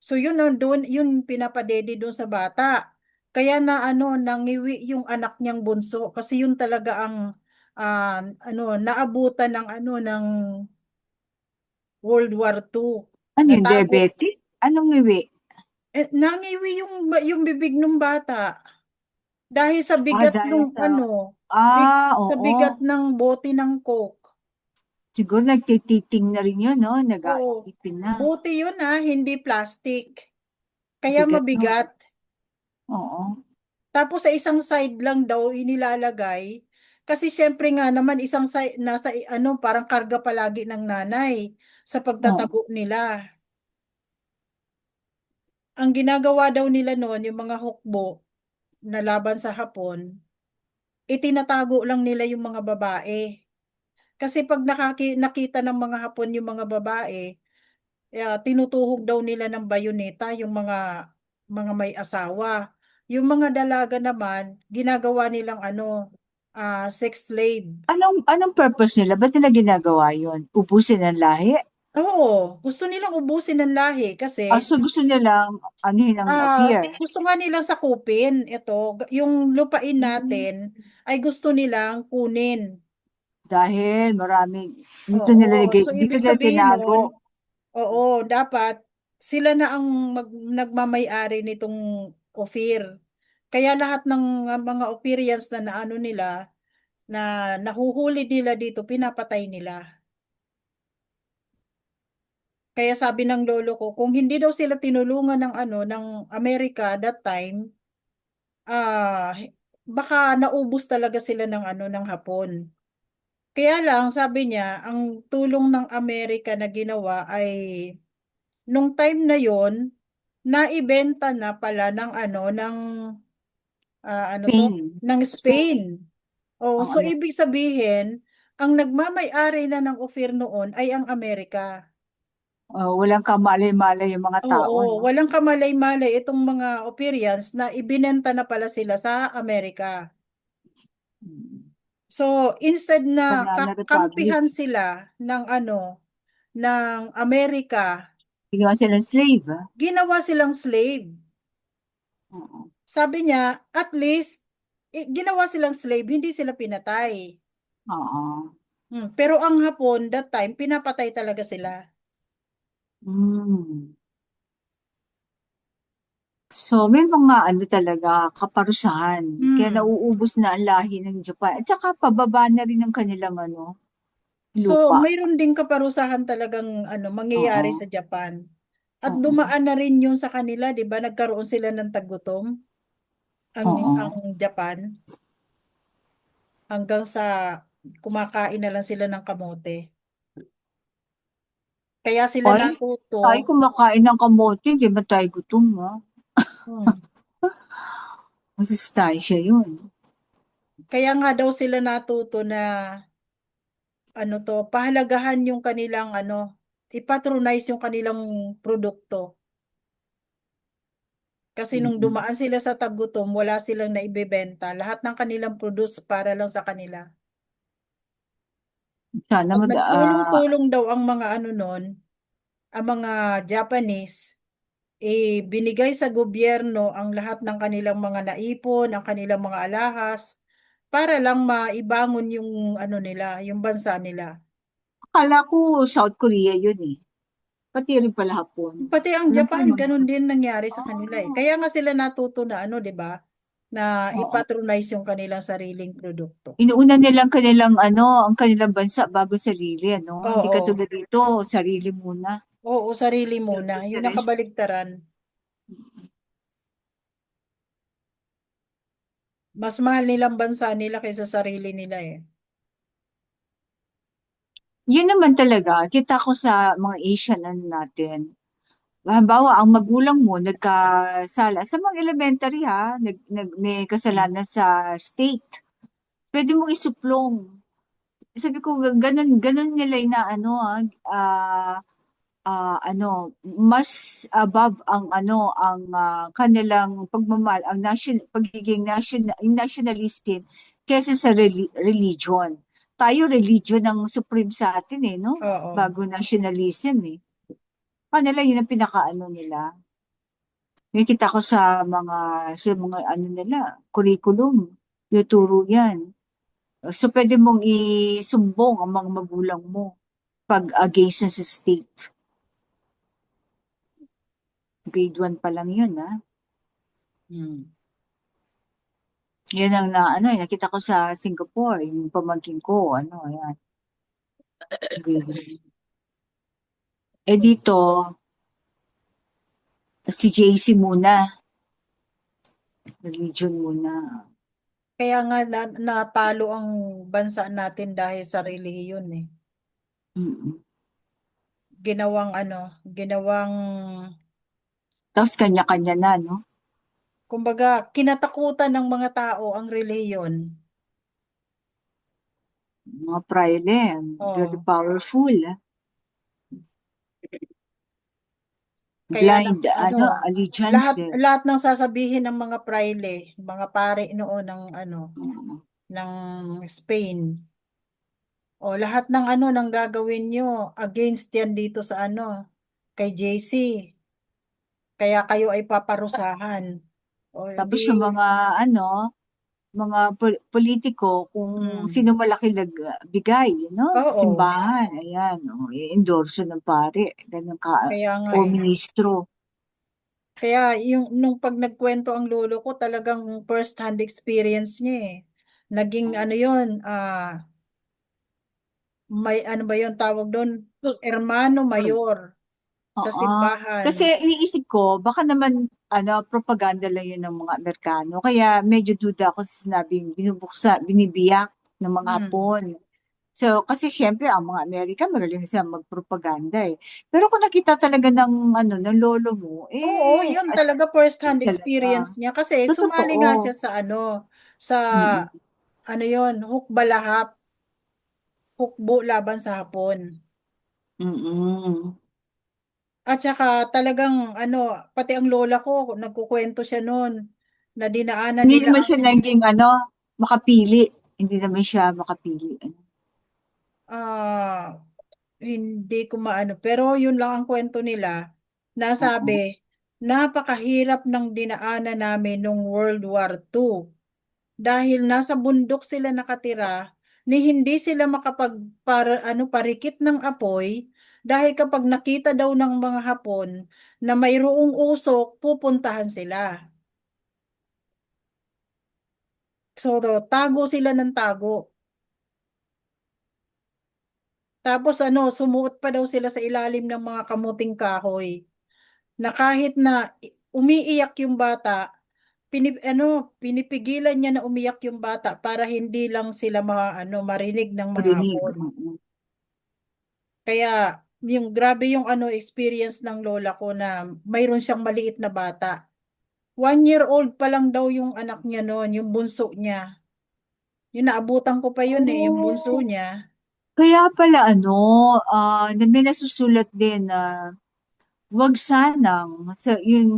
So yun doon yun pinapadede doon sa bata. Kaya na nangiwi yung anak niyang bunso kasi yun talaga ang naabutan ng World War II. Ano yung Natago diabetic? Anong iwi? nangiwi yung bibig ng bata dahil sa bigat Dahil nung sa... sa oo. bigat ng bote ng Coke. Siguro nagtititing na rin yun, no? Oo. Nag-aipin na. Buti yun hindi plastic. Kaya Bigat, no? mabigat. Oo. Tapos sa isang side lang daw inilalagay. Kasi syempre nga naman isang side, nasa parang karga palagi ng nanay sa Oo. pagtatago nila. Ang ginagawa daw nila noon, yung mga hukbo na laban sa Hapon, itinatago lang nila yung mga babae. Kasi pag nakita ng mga Hapon yung mga babae, tinutuhog daw nila ng bayoneta yung mga may asawa. Yung mga dalaga naman, ginagawa nilang sex slave. Anong purpose nila? Ba't nila ginagawa yun? Ubusin ang lahi? Oo, gusto nilang ubusin ng lahi kasi So gusto nilang anuhin ang fear. gusto nga nilang sakupin yung lupain natin ay gusto nilang kunin. Dahil maraming, dito Oo, nila, so dito ibig nila sabihin tinago. nun, oo, dapat sila na ang nagmamay-ari nitong Ophir. Kaya lahat ng mga Ophirians na naano nila, na nahuhuli nila dito, pinapatay nila. Kaya sabi ng lolo ko, kung hindi daw sila tinulungan ng Amerika that time, ah baka naubos talaga sila ng Hapon. Kaya lang sabi niya, ang tulong ng Amerika na ginawa ay nung time na yon naibenta na pala ng Pain. ng Spain. Oh, so Oo, ibig sabihin, ang nagmamay-ari na ng Ophir noon ay ang Amerika. Walang kamalay-malay yung mga tao, Oo, no? walang kamalay-malay itong mga Ophirians na ibinenta na pala sila sa Amerika. Mm. So, instead na Banana Republic. kampihan sila ng ng Amerika, Ginawa silang slave, ah. ginawa silang slave. Oo. Sabi niya, at least, ginawa silang slave, hindi sila pinatay. Oo. Pero ang Hapon, that time, pinapatay talaga sila. Mm. So, may mga ano talaga, kaparusahan. Kaya Hmm. nauubos na ang lahi ng Japan. At saka pababa na rin ang kanilang So, lupa. mayroon ding kaparusahan talagang mangyayari Oo. sa Japan. At Oo. dumaan na rin yung sa kanila, 'di ba? Nagkaroon sila ng tagutom ang Oo. Japan hanggang sa kumakain na lang sila ng kamote. Kaya sila Ay, natuto. tayo kumakain ng kamote, hindi ba tayo gutom, ha? Hmm. Masustansya yun. Kaya nga daw sila natuto na pahalagahan yung kanilang ipatronize yung kanilang produkto. Kasi nung Mm. dumaan sila sa tagutom, wala silang naibebenta. Lahat ng kanilang produce para lang sa kanila. Sana Pag nagtulong-tulong daw ang mga nun, ang mga Japanese, binigay sa gobyerno ang lahat ng kanilang mga naipon, ang kanilang mga alahas, para lang maibangon yung nila, yung bansa nila. akala ko South Korea yun eh. Pati rin pala Hapon. Pati ang Alam ko Japan, naman. ganun din nangyari sa kanila eh. Ah, Kaya nga sila natuto na 'di ba? Na oo. ipatronize yung kanilang sariling produkto. Inuuna nilang kanilang ang kanilang bansa bago sarili, ano? Hindi Oo. katulad dito, sarili muna. Oo, sarili muna. Yung Self-interest. nakabaligtaran. Mas mahal nilang bansa nila kaysa sarili nila eh. Yun naman talaga, kita ko sa mga Asian natin. Halimbawa, ang magulang mo nagkasala sa mga elementary ha, may kasalanan sa state. Pwede mong isuplong. Sabi ko, ganun, ganun nila mas above ang kanilang pagmamahal, pagiging yung nationalism kaysa sa religion. Tayo, religion ang supreme sa atin eh, no? Oo. Bago nationalism eh. Kanila yun ang pinakaano nila. Yung kita ko sa mga nila, curriculum, tuturo yan. So, pwede mong isumbong ang mga magulang mo pag against na sa state. Grade 1 pa lang yun, ha? Yan ang nakita ko sa Singapore, yung pamangkin ko, ayan. Grade 1. Eh dito, si JC muna. Religion muna. Kaya nga natalo ang bansa natin dahil sa relihiyon eh. Mm-mm. Ginawang Tapos kanya-kanya na, no? kumbaga kinatakutan ng mga tao ang relihiyon. Mga praile, very Oo. powerful. Kaya Blind, allegiance. lahat ng sasabihin ng mga praile, mga pare noon ng Spain. O lahat ng ng gagawin nyo against yan dito sa kay JC. Kaya kayo ay paparusahan. O Tapos di yung mga politiko, kung mm, sino malaki nagbigay, no? oo. Simbahan, ayan, i-endorso ng pare, ganun ka, Kaya nga o eh. ministro. Kaya nung pag nagkwento ang lolo ko, talagang first hand experience niya eh. Naging yun, may ba yun tawag doon? Hermano mayor sa Oo. simbahan. Kasi iniisip ko, baka naman, propaganda lang yun ng mga Amerikano. Kaya medyo duda ako sa sinabing binibiyak ng mga Hmm. Hapon. So, kasi syempre, ang mga Amerika, magaling sila magpropaganda eh. Pero kung nakita talaga ng lolo mo, Oo, yun at talaga first hand talaga. experience niya kasi So, sumali totoo. nga siya sa sa Mm. yun, Hukbalahap. hukbo laban sa Hapon. Mm. At saka talagang ano, pati ang lola ko, nagkukwento siya noon na dinaanan Hindi nila naman ang siya naging makapili. Hindi naman siya makapili. ah, hindi ko maano, pero yun lang ang kwento nila. Oo. Nasabi, napakahirap ng dinaanan namin nung World War II dahil nasa bundok sila nakatira ni hindi sila parikit ng apoy dahil kapag nakita daw ng mga Hapon na mayroong usok, pupuntahan sila. So, tago sila ng tago. Tapos ano, sumuot pa daw sila sa ilalim ng mga kamuting kahoy na kahit na umiiyak yung bata, pinipigilan niya na umiyak yung bata para hindi lang sila marinig ng mga Rinig. Hapon. Oo. Kaya yung grabe yung experience ng lola ko na mayroon siyang maliit na bata. 1 year old pa lang daw yung anak niya noon, yung bunso niya. Yung naabutan ko pa yun yung bunso Oh, niya. kaya pala na may nasusulat din na wag sanang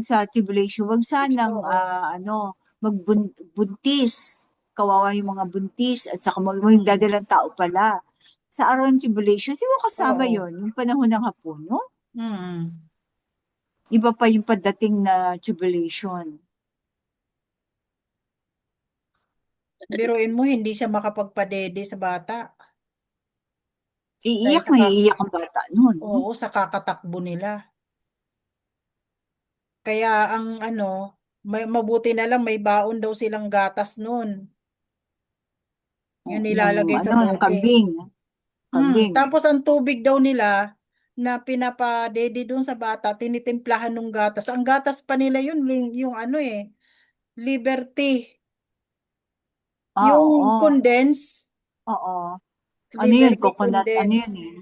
sa tribulation, wag sanang Oo. magbuntis. Kawawa yung mga buntis at saka magdadalang tao pala. Sa araw ng tribulation, sino kasama Oo. yon? Yung panahon ng Hapon, no? Mm. Iba pa yung pagdating na tribulation. Biruin mo, hindi siya makapagpadede sa bata. Dahil Iiyak na iiyak ang bata noon, no? oo, sa kakatakbo nila. Kaya ang mabuti na lang may baon daw silang gatas noon. Yung Ng nilalagay sa ng bote. kambing. Kambing. Tapos ang tubig daw nila na pinapadede doon sa bata, tinitimplahan ng gatas. Ang gatas pa nila yun, yung Liberty. Yung Oo. condense, Oo. Ano yun? Liberty Coconut, ano yun condense. eh.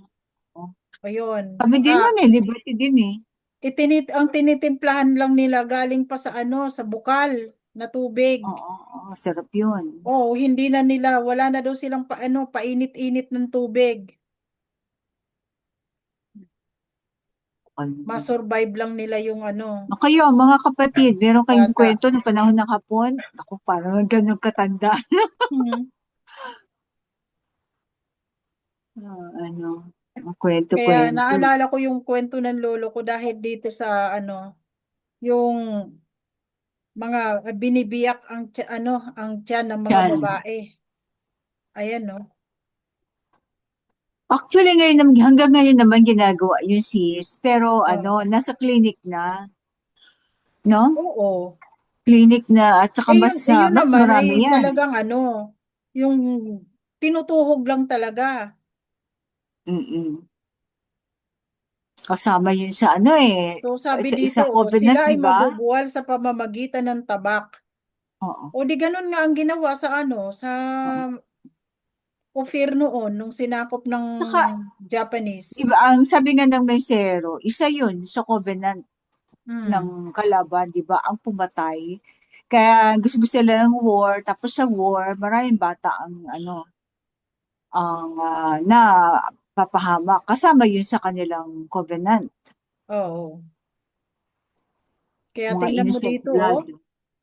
Oh. Ayun. Kami din yun eh. Liberty din eh. Ang tinitimplahan lang nila galing pa sa sa bukal na tubig. Oo. Oo. Sarap yun. Oh, hindi na nila, wala na daw silang painit-init ng tubig. Ano. Masurvive lang nila yung Kayo, mga kapatid, meron kayong bata. kwento ng panahon ng Hapon? Ako, parang ganun katanda. Mhm. Mga Kaya kwento-kwento. naalala ko yung kwento ng lolo ko dahil dito sa yung mga binibiyak ang tiyan ng mga Yan. babae. Ayan, no? Actually, hanggang ngayon naman ginagawa yung sis, pero Oh, nasa clinic na, no? oo. Clinic na, at saka Yun mas naman ay marami yan. talagang yung tinutuhog lang talaga. Mm-mm. Kasama yun sa So sabi isa dito, sila covenant, ay di ba? mabubuwal sa pamamagitan ng tabak. Oo. O di ganun nga ang ginawa sa sa Oo. Ophir noon, nung sinakop ng Saka, Japanese. di ba, ang sabi nga ng mesero, isa yun sa covenant ng Hmm. kalaban, di ba? Ang pumatay. Kaya gusto nila ng war, tapos sa war, maraming bata na papahamak. Kasama yun sa kanilang covenant, Oo. Kaya mga tingnan mo innocent dito, blood.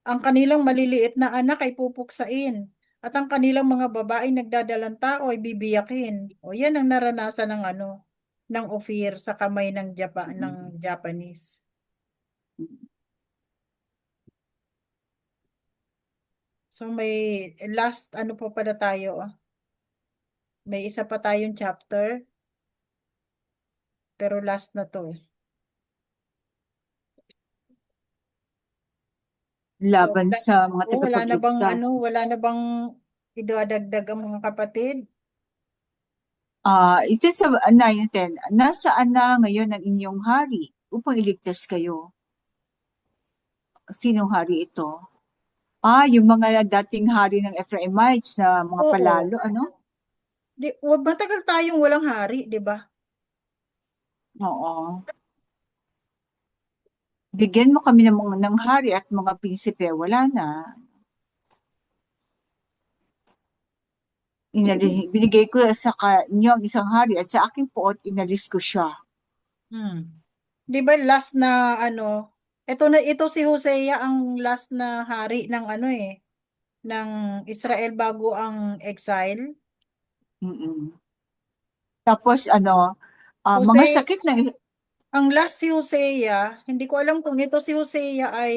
ang kanilang maliliit na anak ay pupuksain. At ang kanilang mga babaeng nagdadalang tao ay bibiyakin. O yan ang naranasan ng ng Ophir sa kamay ng Japanese. So may last pa pala tayo. May isa pa tayong chapter, pero last na to eh. So Laban sa mga tagapagligtas. wala na bang idadagdag ang mga kapatid? Ito sa 9 and 10, nasaan na ngayon ang inyong hari upang iligtas kayo? Sinong hari ito? Yung mga dating hari ng Ephraimites na mga Oo. palalo, ano? Matagal tayong walang hari, di ba? Oo. Bigyan mo kami ng hari at mga prinsipe, wala na. binigay ko sa inyo ang isang hari at sa aking poot inalis ko siya. Di ba last na ano, ito si Hosea ang last na hari ng ano ng Israel bago ang exile. Mm-mm. Tapos mga Hosea, sakit na ang last si Hosea, hindi ko alam kung ito si Hosea ay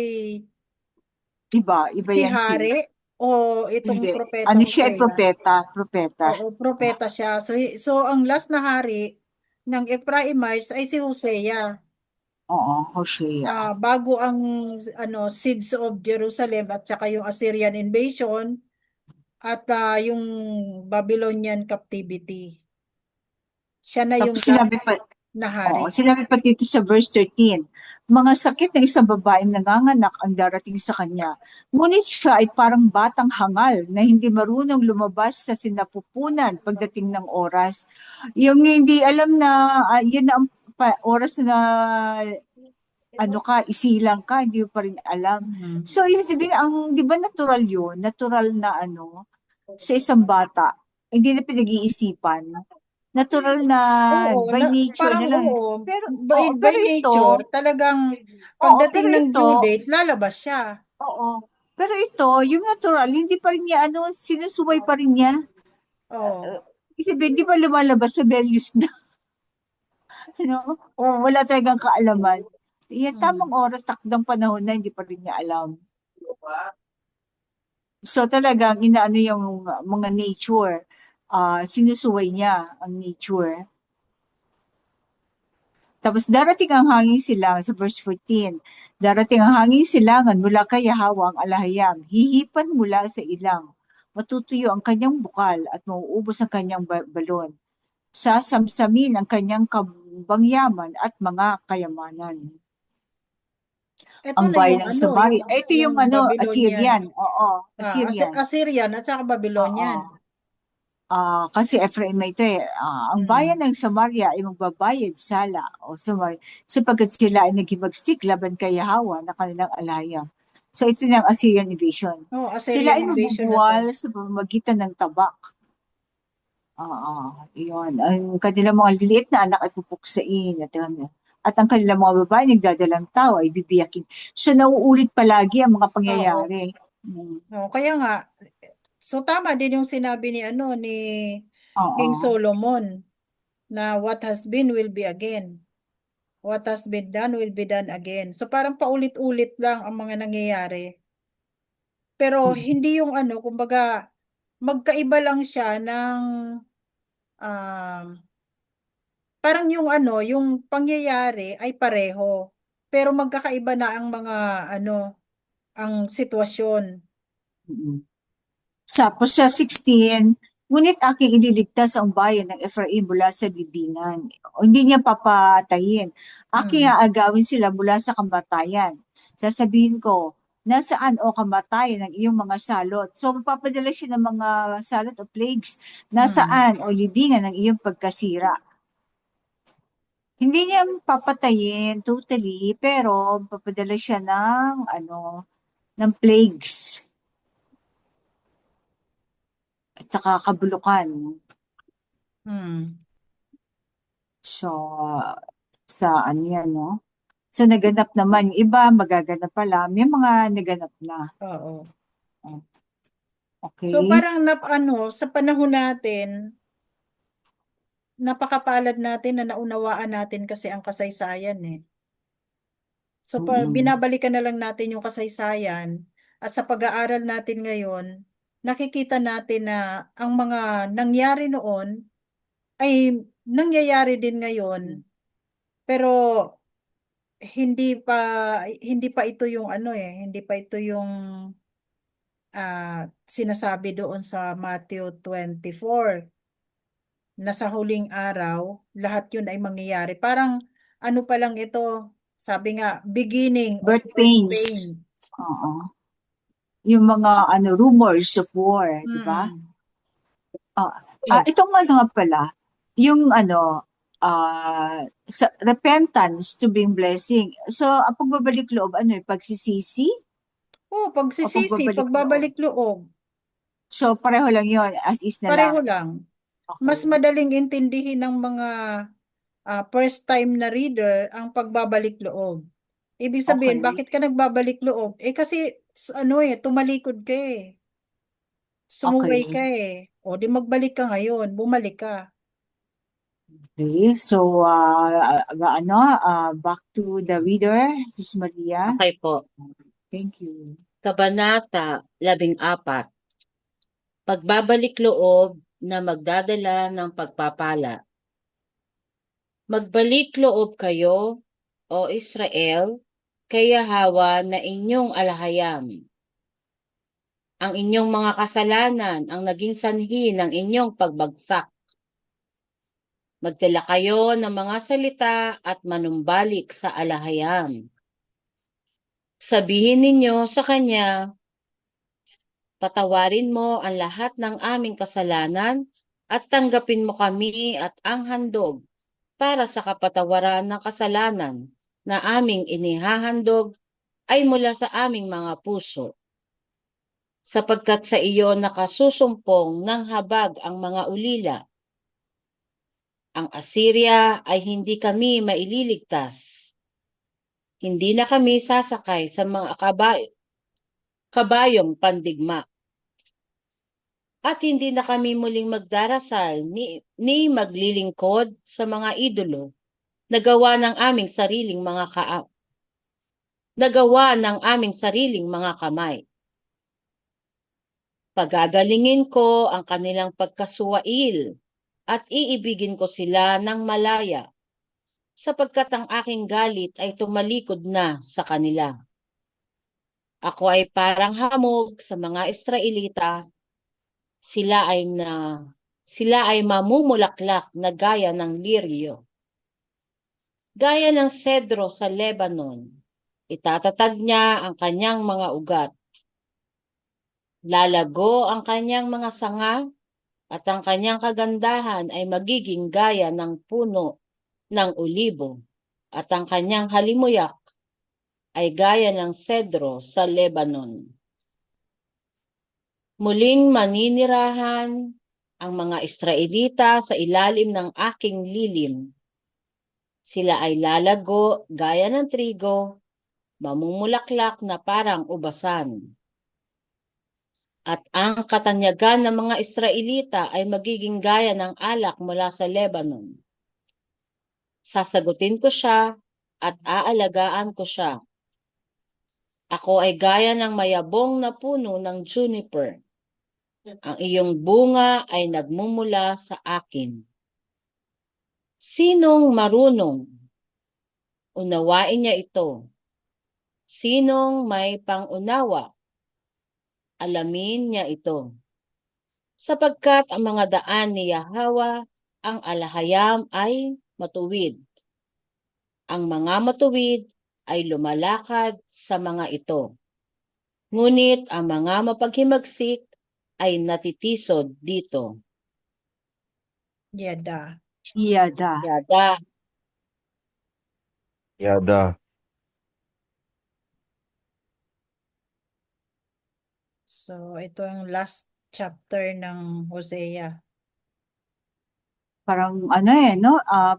iba si yan hari o itong hindi. propeta Ano siya ay Hosea. propeta. Oo, propeta siya. So ang last na hari ng Ephraimites ay si Hosea. Oo, Hosea. Bago ang siege of Jerusalem at saka yung Assyrian invasion at yung Babylonian captivity. Siya na yung Tapos sinabi pa, na hari. sinabi pa dito sa verse 13, mga sakit ng isang babaeng nanganganak ang darating sa kanya. Ngunit siya ay parang batang hangal na hindi marunong lumabas sa sinapupunan pagdating ng oras. Yung hindi alam na yun na ang oras na isilang ka, hindi mo pa rin alam. So, ibig sabihin, di ba natural yun? Natural na sa isang bata, hindi na pinag-iisipan. Natural na Oo, by nature parang na lang. oo, Pero, by pero nature, talagang pagdating pero ng ito, due date, lalabas siya. oo. Pero ito, yung natural, hindi pa rin niya, sinusuway pa rin niya. Oo. Kasi di ba lumalabas, rebellious na. Wala talagang kaalaman. Yan, tamang oras, takdang panahon na, hindi pa rin niya alam. So talagang inaano yung mga nature, sinusuway niya ang nature. Tapos darating ang hanging silangan sa verse 14. Darating ang hanging silangan mula kay Yahweh ang alahayam, hihipan mula sa ilang. Matutuyo ang kanyang bukal at mauubos ang kanyang balon. Sasamsamin ang kanyang kabangyaman at mga kayamanan. Ito Ang na bayan yung ng Samaria. Ito yung Babylonian. Assyrian. Oo, Assyrian. Assyrian at saka Babylonian. Kasi Ephraimite ang bayan ng Samaria ay magbabayad sala o Samaria sapagkat sila ay naghimagsiksik laban kay Yahweh na kanilang alaya. So ito na ang Assyrian invasion. Sila ay mabubuwal sa pamamagitan ng tabak. Iyon. Ang kanilang mga liliit na anak ay pupuksain at ang kanilang mga babae nagdadalang tao ay bibiyakin. So nauulit palagi ang mga pangyayari. Kaya nga, so tama din yung sinabi ni King Solomon na what has been will be again. What has been done will be done again. So parang paulit-ulit lang ang mga nangyayari. Pero hindi yung kumbaga magkaiba lang siya ng parang yung yung pangyayari ay pareho. Pero magkakaiba na ang mga ang sitwasyon. Sa 16, ngunit aking ililigtas ang bayan ng Ephraim mula sa libingan. O hindi niya papatayin. Aking aagawin sila mula sa kamatayan. Sasabihin ko, nasaan o kamatayan ng iyong mga salot? So mapapadala siya ng mga salot o plagues. Nasaan o libingan ng iyong pagkasira? Hindi niya papatayin totally, pero papadala siya ng plagues. At saka kabulukan. So, sa yan, no? So, naganap naman. Yung iba, magaganap pala. May mga naganap na. Oo. Okay. So, parang sa panahon natin, napakapalad natin na naunawaan natin kasi ang kasaysayan So, binabalikan na lang natin yung kasaysayan at sa pag-aaral natin ngayon, nakikita natin na ang mga nangyari noon ay nangyayari din ngayon. Pero hindi pa ito yung hindi pa ito yung sinasabi doon sa Matthew 24 na sa huling araw lahat yun ay mangyayari. Parang pa lang ito, sabi nga beginning birth of pains. Yung mga rumors of war, di ba? Itong nga pala, yung sa repentance to bring blessing. So, ang pagbabalik loob, pagsisisi? Pagsisisi, pagbabalik loob. So, pareho lang yun, as is na Pareho lang. lang. Mas Okay. madaling intindihin ng mga first time na reader ang pagbabalik loob. Ibig sabihin, Okay. bakit ka nagbabalik loob? Kasi tumalikod ka eh. Sumuway Okay. ka eh. O di magbalik ka ngayon, bumalik ka. Okay. So, back to the reader, Sis Maria. Okay po. Thank you. Kabanata 14. Pagbabalik loob na magdadala ng pagpapala. Magbalik loob kayo, O Israel, kay Yahweh na inyong alahayam. Ang inyong mga kasalanan ang naging sanhi ng inyong pagbagsak. Magdala kayo ng mga salita at manumbalik sa alahayam. Sabihin ninyo sa kanya, patawarin mo ang lahat ng aming kasalanan at tanggapin mo kami at ang handog para sa kapatawaran ng kasalanan na aming inihahandog ay mula sa aming mga puso. Sapagkat sa iyo nakasusumpong ng habag ang mga ulila. Ang Assyria ay hindi kami maililigtas. Hindi na kami sasakay sa mga kabayong pandigma. At hindi na kami muling magdarasal ni maglilingkod sa mga idolo nagawa ng aming sariling mga kamay. Pagagalingin ko ang kanilang pagkasuwail at iibigin ko sila ng malaya, sapagkat ang aking galit ay tumalikod na sa kanila. Ako ay parang hamog sa mga Israelita, sila ay mamumulaklak na gaya ng liryo. Gaya ng sedro sa Lebanon, itatatag niya ang kanyang mga ugat. Lalago ang kanyang mga sanga, at ang kanyang kagandahan ay magiging gaya ng puno ng olibo, at ang kanyang halimuyak ay gaya ng sedro sa Lebanon. Muling maninirahan ang mga Israelita sa ilalim ng aking lilim. Sila ay lalago gaya ng trigo, mamumulaklak na parang ubasan. At ang katanyagan ng mga Israelita ay magiging gaya ng alak mula sa Lebanon. Sasagutin ko siya at aalagaan ko siya. Ako ay gaya ng mayabong na puno ng juniper. Ang iyong bunga ay nagmumula sa akin. Sinong marunong? Unawain niya ito. Sinong may pangunawa? Alamin niya ito. Sapagkat ang mga daan ni Yahweh, ang alahayam ay matuwid. Ang mga matuwid ay lumalakad sa mga ito. Ngunit ang mga mapaghimagsik ay natitisod dito. Yada. Yada. Yada. Yada. So, ito ang last chapter ng Hosea. Parang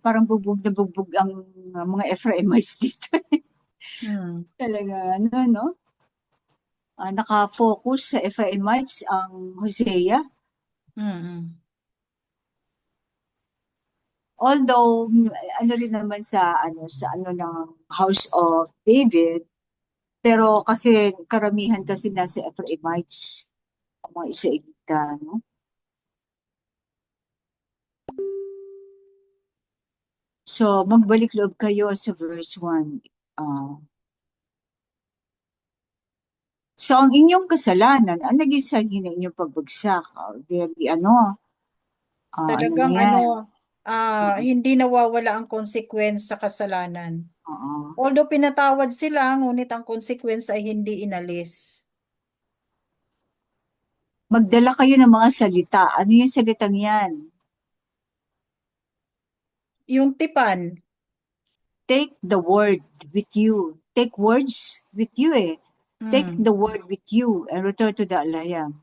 parang bugbog na bugbog ang mga Ephraimites dito. Talaga, no? Naka-focus sa Ephraimites ang Hosea. Although, rin naman sa ng House of David, pero kasi karamihan kasi nasa Ephraimites, ang mga Israelita, no? So, magbalik loob kayo sa verse 1. So, ang inyong kasalanan, ang naging sanhi ng inyong pagbagsak, very Talagang na yan? hindi nawawala ang consequence sa kasalanan. Oo. Although pinatawad sila, ngunit ang consequence ay hindi inalis. Magdala kayo ng mga salita. Ano yung salitang yan? Yung tipan, Take the word with you. Take words with you eh. Take the word with you and return to the alayam.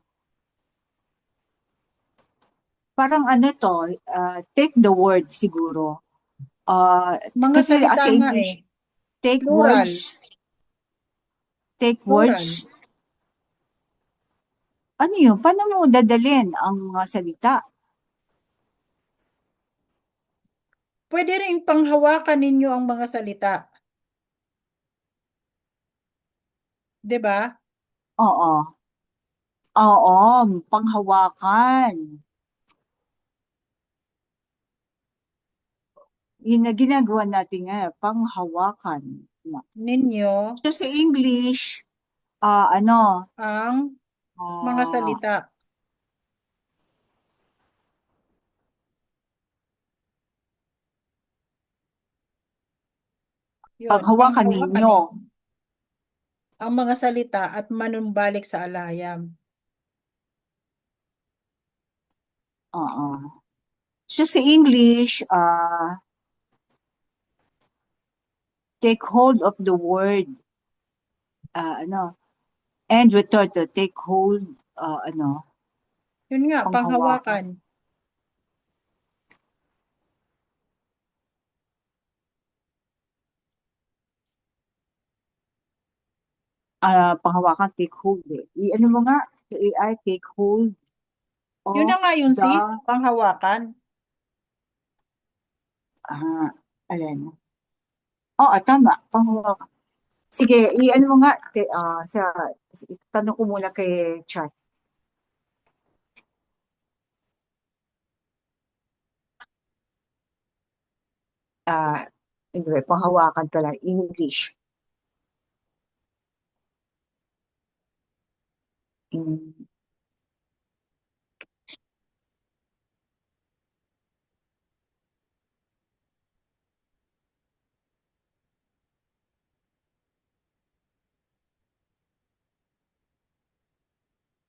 parang ano to, take the word siguro. Mga Kasi salita sa nga English, eh. take Plural. words, take Plural. words. Ano yun? Paano mo dadalhin ang mga salita? Pwede rin panghawakan ninyo ang mga salita. 'Di ba? Oo. Oo, panghawakan. Yun na ginagawa natin ngayon, panghawakan. Ninyo So sa English, ano, ang mga salita. Yun, panghawakan panghawakan ninyo. ang mga salita at manumbalik sa alayam. Oo. So sa English, take hold of the word, ano, and return to take hold, ano, Yun nga, panghawakan. panghawakan. Panghawakan, take hold. Ano mo nga, sa AI, take hold Yun na of nga yun, the, sis, panghawakan. alin? Oo, tama, panghawakan. Sige, ano mo nga, tanong ko muna kay chat. Anyway, panghawakan pala, English.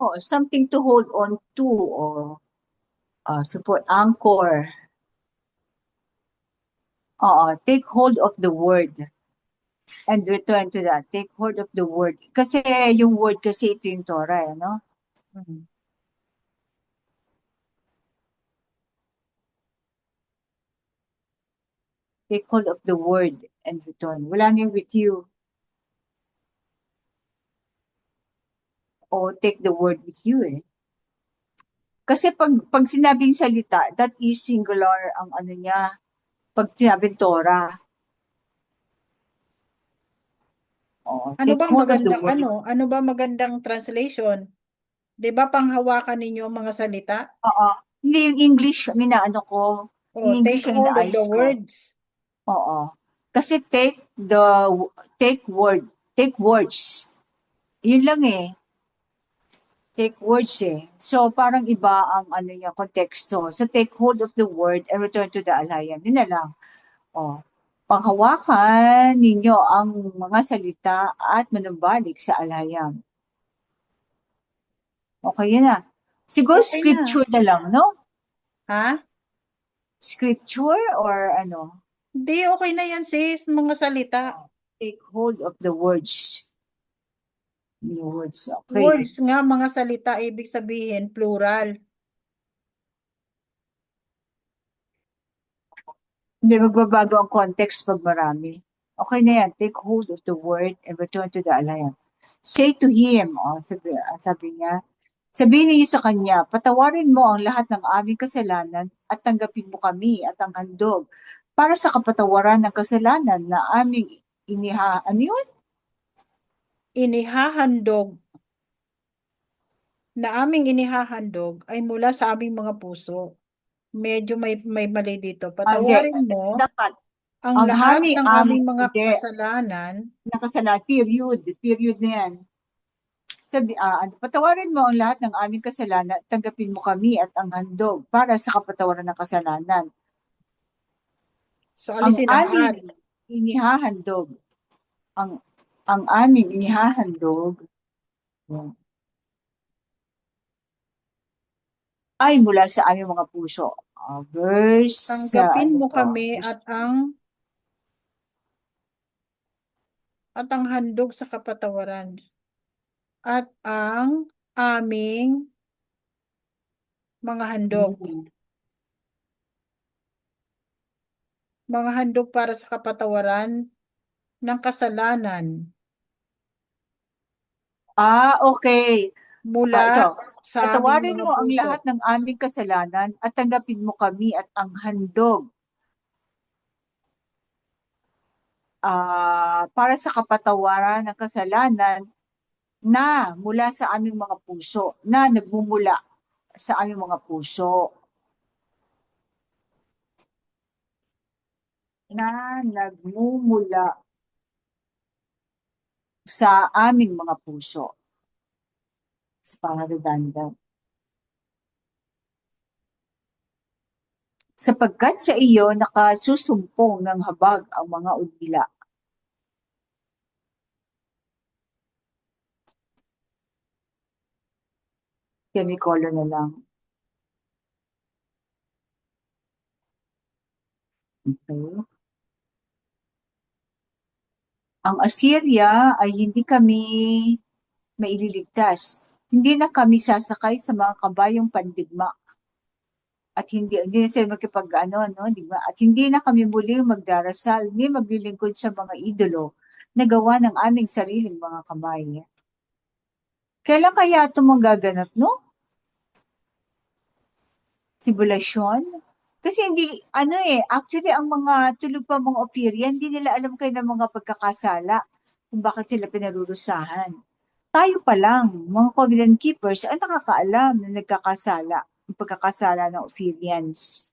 Oh, something to hold on to or support, anchor. Oo, take hold of the word and return to that. Take hold of the word. Kasi yung word kasi ito yung Torah, no? Take hold of the word and return. Wala nang with you. O take the word with you eh. Kasi pag sinabing salita, that is singular ang ano niya. Pag sinabing Torah. Ano Take bang hold of the magandang word. ano ba magandang translation? 'Di ba panghawakan ninyo ang mga salita? Oo. Hindi yung English, ano ko. Oh, Yung English take ang hold of the inaayos ko. words. Oo. Kasi take words. Yun lang eh. Take words eh. So, parang iba ang ano niya, konteksto. So, take hold of the word and return to the alayam. Yun na lang. Panghawakan ninyo ang mga salita at manumbalik sa alayam. Okay, yun na. Siguro Okay na. scripture na lang, no? Ha? Scripture or ano? Hindi, okay na yan, sis, mga salita. Take hold of the words. The words, okay. Words nga, mga salita, ibig sabihin, plural. Hindi, magbabago ang context pag marami. Okay na yan. Take hold of the word and return to the alayam. Say to him, sabi niya, sabihin niyo sa kanya, patawarin mo ang lahat ng aming kasalanan at tanggapin mo kami at ang handog para sa kapatawaran ng kasalanan na aming ano yun? Inihahandog na aming inihahandog ay mula sa aming mga puso. Medyo may mali dito. Patawarin mo Dapat, ang lahat ng aming mga hindi, kasalanan. nakasalanan, period na yan. Patawarin mo ang lahat ng aming kasalanan at tanggapin mo kami at ang handog para sa kapatawaran ng kasalanan. So, Ang alisin ang aming inihahandog, ang aming inihahandog ay mula sa aming mga puso. Verse, Tanggapin mo kami at ang handog sa kapatawaran. At ang aming mga handog. Mga handog para sa kapatawaran ng kasalanan Okay. mula Ito. sa aming Patawarin mga mo ang puso. lahat ng aming kasalanan at tanggapin mo kami at ang handog para sa kapatawaran ng kasalanan na mula sa aming mga puso, na nagmumula sa aming mga puso, na nagmumula sa aming mga puso. Sa pangredundant. Sapagkat sa iyo nakasusumpong ng habag ang mga ulila. Semicolon na lang. Okay. Ang Assyria ay hindi kami maililigtas. Hindi na kami sasakay sa mga kabayong pandigma. At hindi na sila no, di ba? At hindi na kami muling magdarasal ni maglilingkod sa mga idolo na gawa ng aming sariling mga kamay. Kailan kaya ito magaganap, no? Tribulation? Kasi hindi, actually ang mga tulog pa mga opirya, hindi nila alam kayo ng mga pagkakasala kung bakit sila pinarurusahan. Tayo pa lang, mga covenant keepers, ang nakakaalam na nagkakasala, ang pagkakasala ng Ophirians.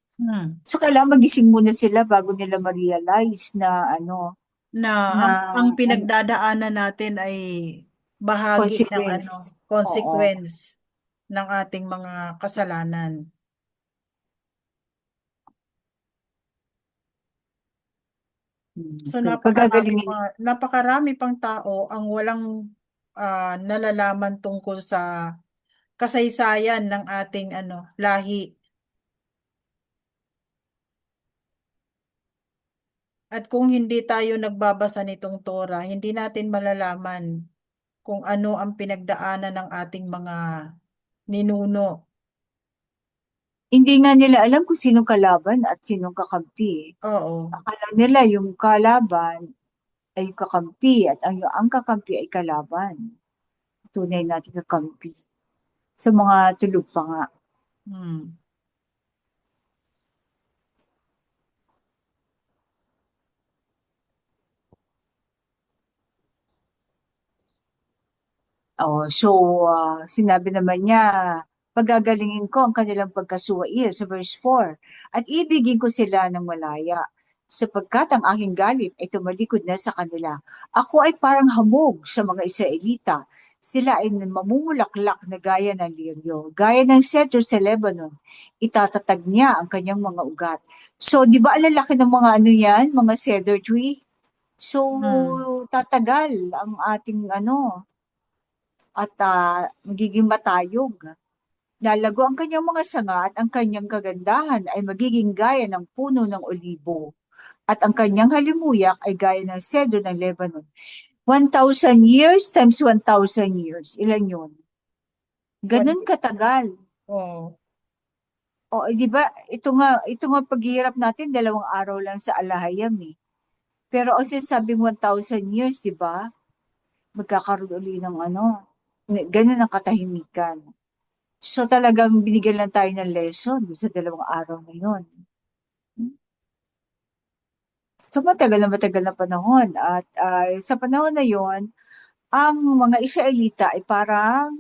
So, kailangan magising muna sila bago nila ma-realize na, Na na ang pinagdadaanan natin ay bahagi ng consequence. consequence ng ating mga kasalanan. So Pagagalingin. napakarami pang tao ang walang nalalaman tungkol sa kasaysayan ng ating lahi. At kung hindi tayo nagbabasa nitong Torah, hindi natin malalaman kung ano ang pinagdaanan ng ating mga ninuno. Hindi nga nila alam kung sinong kalaban at sinong kakampi. Oo. Akala nila yung kalaban ay yung kakampi at ang kakampi ay kalaban. Tunay natin kakampi. Sa mga tulog pa nga. Sinabi naman niya, pagagalingin ko ang kanilang pagkasuwail sa verse 4, at ibigin ko sila ng malaya, sapagkat ang aking galit ay tumalikod na sa kanila. Ako ay parang hamog sa mga Israelita. Sila ay mamumulaklak na gaya ng liryo, gaya ng cedro sa Lebanon. Itatatag niya ang kanyang mga ugat. So, di ba alalaki ng mga mga cedar tree? So, tatagal ang ating at magiging matayog. Lalago ang kanyang mga sanga at ang kanyang kagandahan ay magiging gaya ng puno ng olibo. At ang kanyang halimuyak ay gaya ng cedro ng Lebanon. 1,000 years times 1,000 years. Ilan yun? Ganun katagal. Di ba? Ito nga paghihirap natin, 2 araw lang sa Alahayam eh. Pero ang sinasabing 1,000 years, di ba? Magkakaroon uli ng ganun ang katahimikan. So talagang binigyan lang tayo ng lesson sa 2 araw na yun. So matagal na panahon. At sa panahon na yun, ang mga Israelita ay parang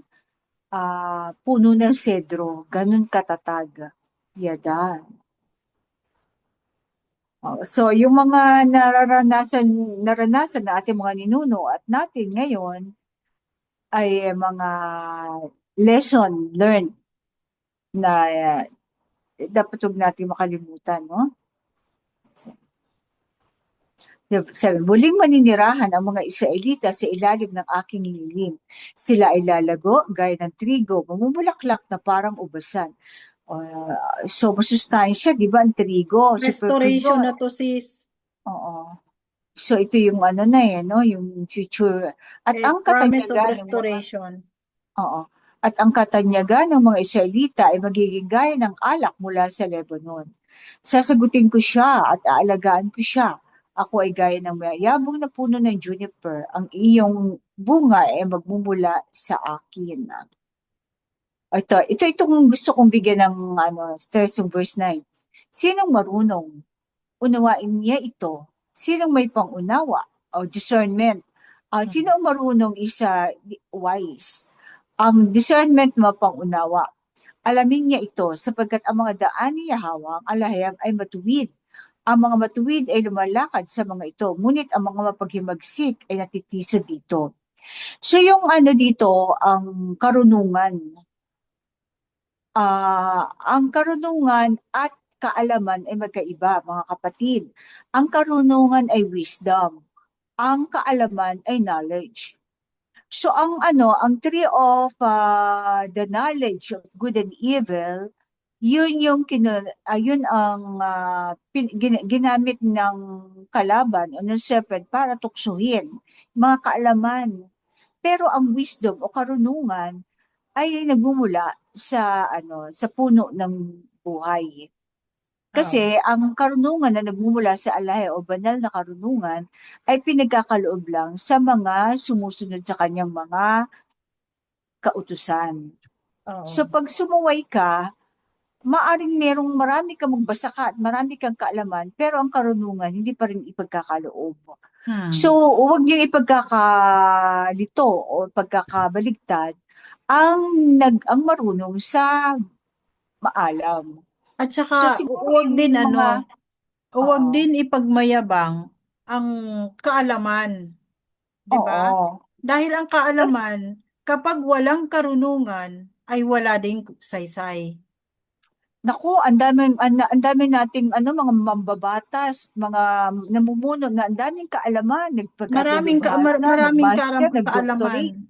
puno ng cedro. Ganun katatag. Yadan. So yung mga naranasan na ating mga ninuno at natin ngayon ay mga lesson learned na dapat huwag natin makalimutan, no? Muling maninirahan ang mga Israelita sa ilalim ng aking lilim. Sila ay lalago gaya ng trigo, mamumulaklak na parang ubasan. So, masustansya, di ba, ang trigo? Restoration na to, sis. Oo. So, ito yung yung future. At ang promise of katanyagan restoration. Oo. At ang katanyagan ng mga Israelita ay magiging gaya ng alak mula sa Lebanon. Sasagutin ko siya at aalagaan ko siya. Ako ay gaya ng mayabong na puno ng juniper. Ang iyong bunga ay magmumula sa akin. Itong gusto kong bigyan ng stress yung verse 9. Sinong marunong? Unawain niya ito. Sinong may pangunawa o discernment? Sino ang marunong isa wise? Ang discernment mapangunawa. Alamin niya ito sapagkat ang mga daan ni Yahweh, ang alahayag ay matuwid. Ang mga matuwid ay lumalakad sa mga ito, ngunit ang mga mapaghimagsik ay natitiso dito. So yung dito, ang karunungan. Ang karunungan at kaalaman ay magkaiba, mga kapatid. Ang karunungan ay wisdom. Ang kaalaman ay knowledge. So ang tree of the knowledge of good and evil, yun yung yun ang ginamit ng kalaban o ng serpent para tuksuhin mga kaalaman. Pero ang wisdom o karunungan ay nagmumula sa sa puno ng buhay. Kasi ang karunungan na nagmumula sa alay o banal na karunungan ay pinagkakaloob lang sa mga sumusunod sa kanyang mga kautusan. Oo. So pag sumuway ka, maaring marami kang magbasa ka at marami kang kaalaman, pero ang karunungan hindi pa rin ipagkakaloob. So huwag niyo ipagkakalito o pagkakabaligtad ang marunong sa maalam. At So saka siguro huwag yung din mga huwag Oo. din ipagmayabang ang kaalaman, 'di ba? Oo. Dahil ang kaalaman, kapag walang karunungan, ay wala ding saysay. Naku, ang dami nating mga mambabatas, mga namumuno na ang daming kaalaman, nagpagka-dalubhasa, Maraming nag-master, kaalaman. nag-doctorate.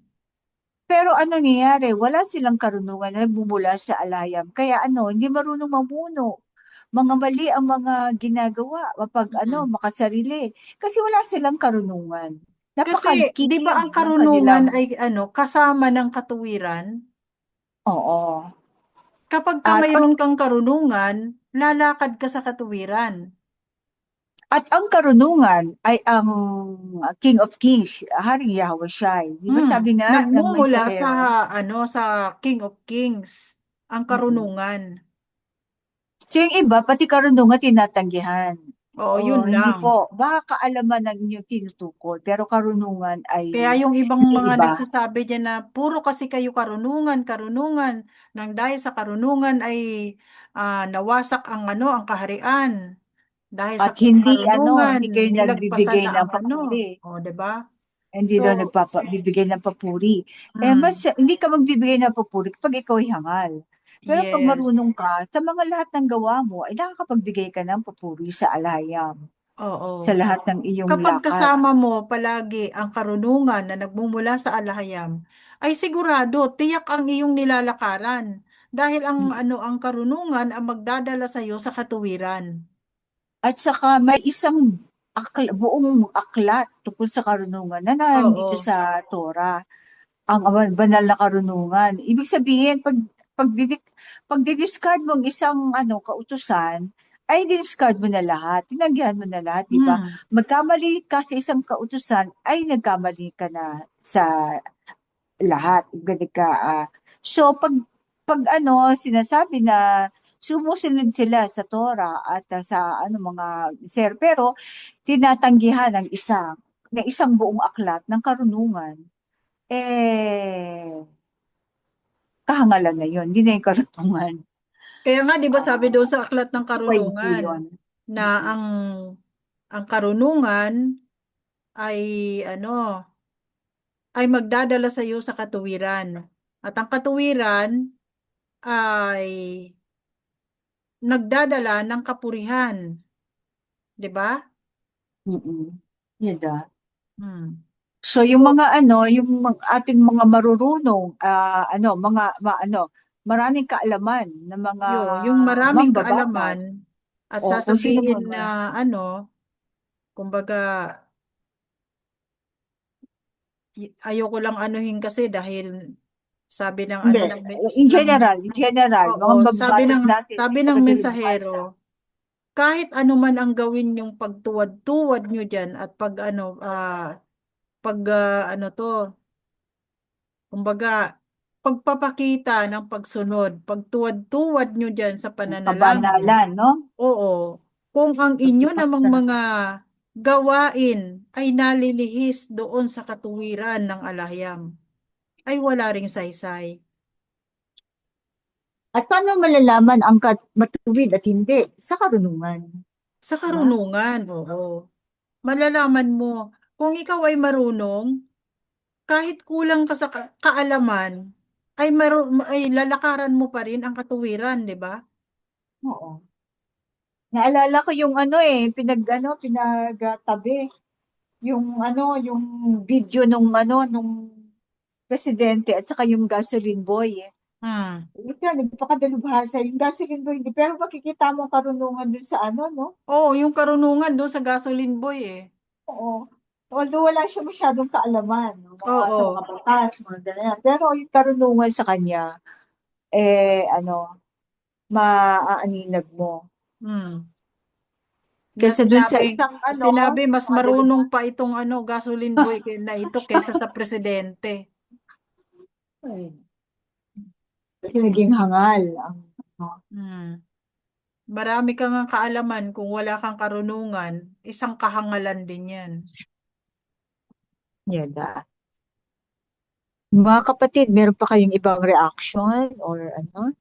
Pero ano nangyayari? Wala silang karunungan na nagmumula sa alayam. Kaya hindi marunong mamuno. Mga mali ang mga ginagawa, makasarili. Kasi wala silang karunungan. Kasi 'di ba ang Napakakikinig ng karunungan kanilang, ay kasama ng katuwiran? oo. Kapag ka At mayroon kang karunungan, lalakad ka sa katuwiran. At ang karunungan ay ang King of Kings, Haring Yahweh Shai. Di ba sabi nga ng Nagmumula sa mensahero? sa King of Kings ang Mm-mm. karunungan. So yung iba, pati karunungan tinatanggihan. Oo, yun Hindi lang. po. Baka kaalaman ng inyong tinutukoy, pero karunungan ay Kaya yung ibang mga nag-iiba. nagsasabi diyan na puro kasi kayo karunungan, karunungan, nang dahil sa karunungan ay nawasak ang ang kaharian. Dahil sa At hindi, karunungan, hindi kayo nilagpasan nagbibigay na ng ang papuri. o, 'di ba? Hindi daw So, bibigay ng papuri. mm, Hindi ka magbibigay ng papuri kapag ikaw ay hangal. Pero pag yes. marunong ka, sa mga lahat ng gawa mo, ay nakakapagbigay ka ng papuri sa alayam, sa Oo. lahat ng iyong Kapag lakad. kasama mo palagi ang karunungan na nagmumula sa alahayam, ay sigurado tiyak ang iyong nilalakaran. Dahil ang ang karunungan ang magdadala sa iyo sa katuwiran. At saka may isang buong aklat tungkol sa karunungan na nandito Oo. sa Torah, ang banal na karunungan. Ibig sabihin, pag, pag discard mo ang isang kautusan, ay discard mo na lahat, tinanggihan mo na lahat, di ba? Hmm. Magkamali ka sa isang kautusan, ay nagkamali ka na sa lahat. Ganun ka. So, pag sinasabi na sumusunod sila sa Torah at sa mga pero tinatanggihan ng isang buong aklat ng karunungan, kahangalan na yun, hindi na yung karunungan. Kaya nga 'di ba sabi doon sa aklat ng Kwento karunungan yun. na ang karunungan ay ay magdadala sa iyo sa katuwiran. At ang katuwiran ay nagdadala ng kapurihan, 'di ba? Mm-mm. Yun da. Hmm. So yung mga ating mga marurunong, maraming kaalaman ng mga Yung maraming mambabatas kaalaman at o kung sino sasabihin mga na kumbaga ayoko lang anuhin kasi dahil Sabi ng Hindi, ano ng, in general, mga oo, magbabayad natin sabi sa ng dalubhasa. mensahero, kahit ano man ang gawin yung pagtuwad-tuwad nyo dyan at pag ano to, kumbaga, pagpapakita ng pagsunod, pagtuwad-tuwad nyo dyan sa pananalangin. Kabanalan, no? Oo, kung ang inyo namang mga gawain ay nalilihis doon sa katuwiran ng alahiyam, ay wala ring saysay. At paano malalaman ang matuwid at hindi? Sa karunungan. Sa Diba? karunungan, oo. Malalaman mo, kung ikaw ay marunong, kahit kulang ka sa kaalaman, ay lalakaran mo pa rin ang katuwiran, di ba? Oo. Naalala ko yung pinagtabi. Yung video nung presidente at saka yung gasoline boy. Hmm. Ito, nagpakadalubhasa. Yung gasoline boy, hindi. Pero makikita mo karunungan dun sa no? Oo, yung karunungan doon sa gasoline boy eh. Oo. Although wala siya masyadong kaalaman, no? Sa Oo. mga batas, mga ganyan. Pero yung karunungan sa kanya, maaaninag mo. Hmm. Na Kesa dun sa isang sinabi mas marunong dalubhasa. pa itong gasoline boy na ito kaysa sa presidente. Kasi naging hangal ang Hmm. Marami kang kaalaman kung wala kang karunungan, isang kahangalan din yan. yada. Mga kapatid, meron pa kayong ibang reaction or ano?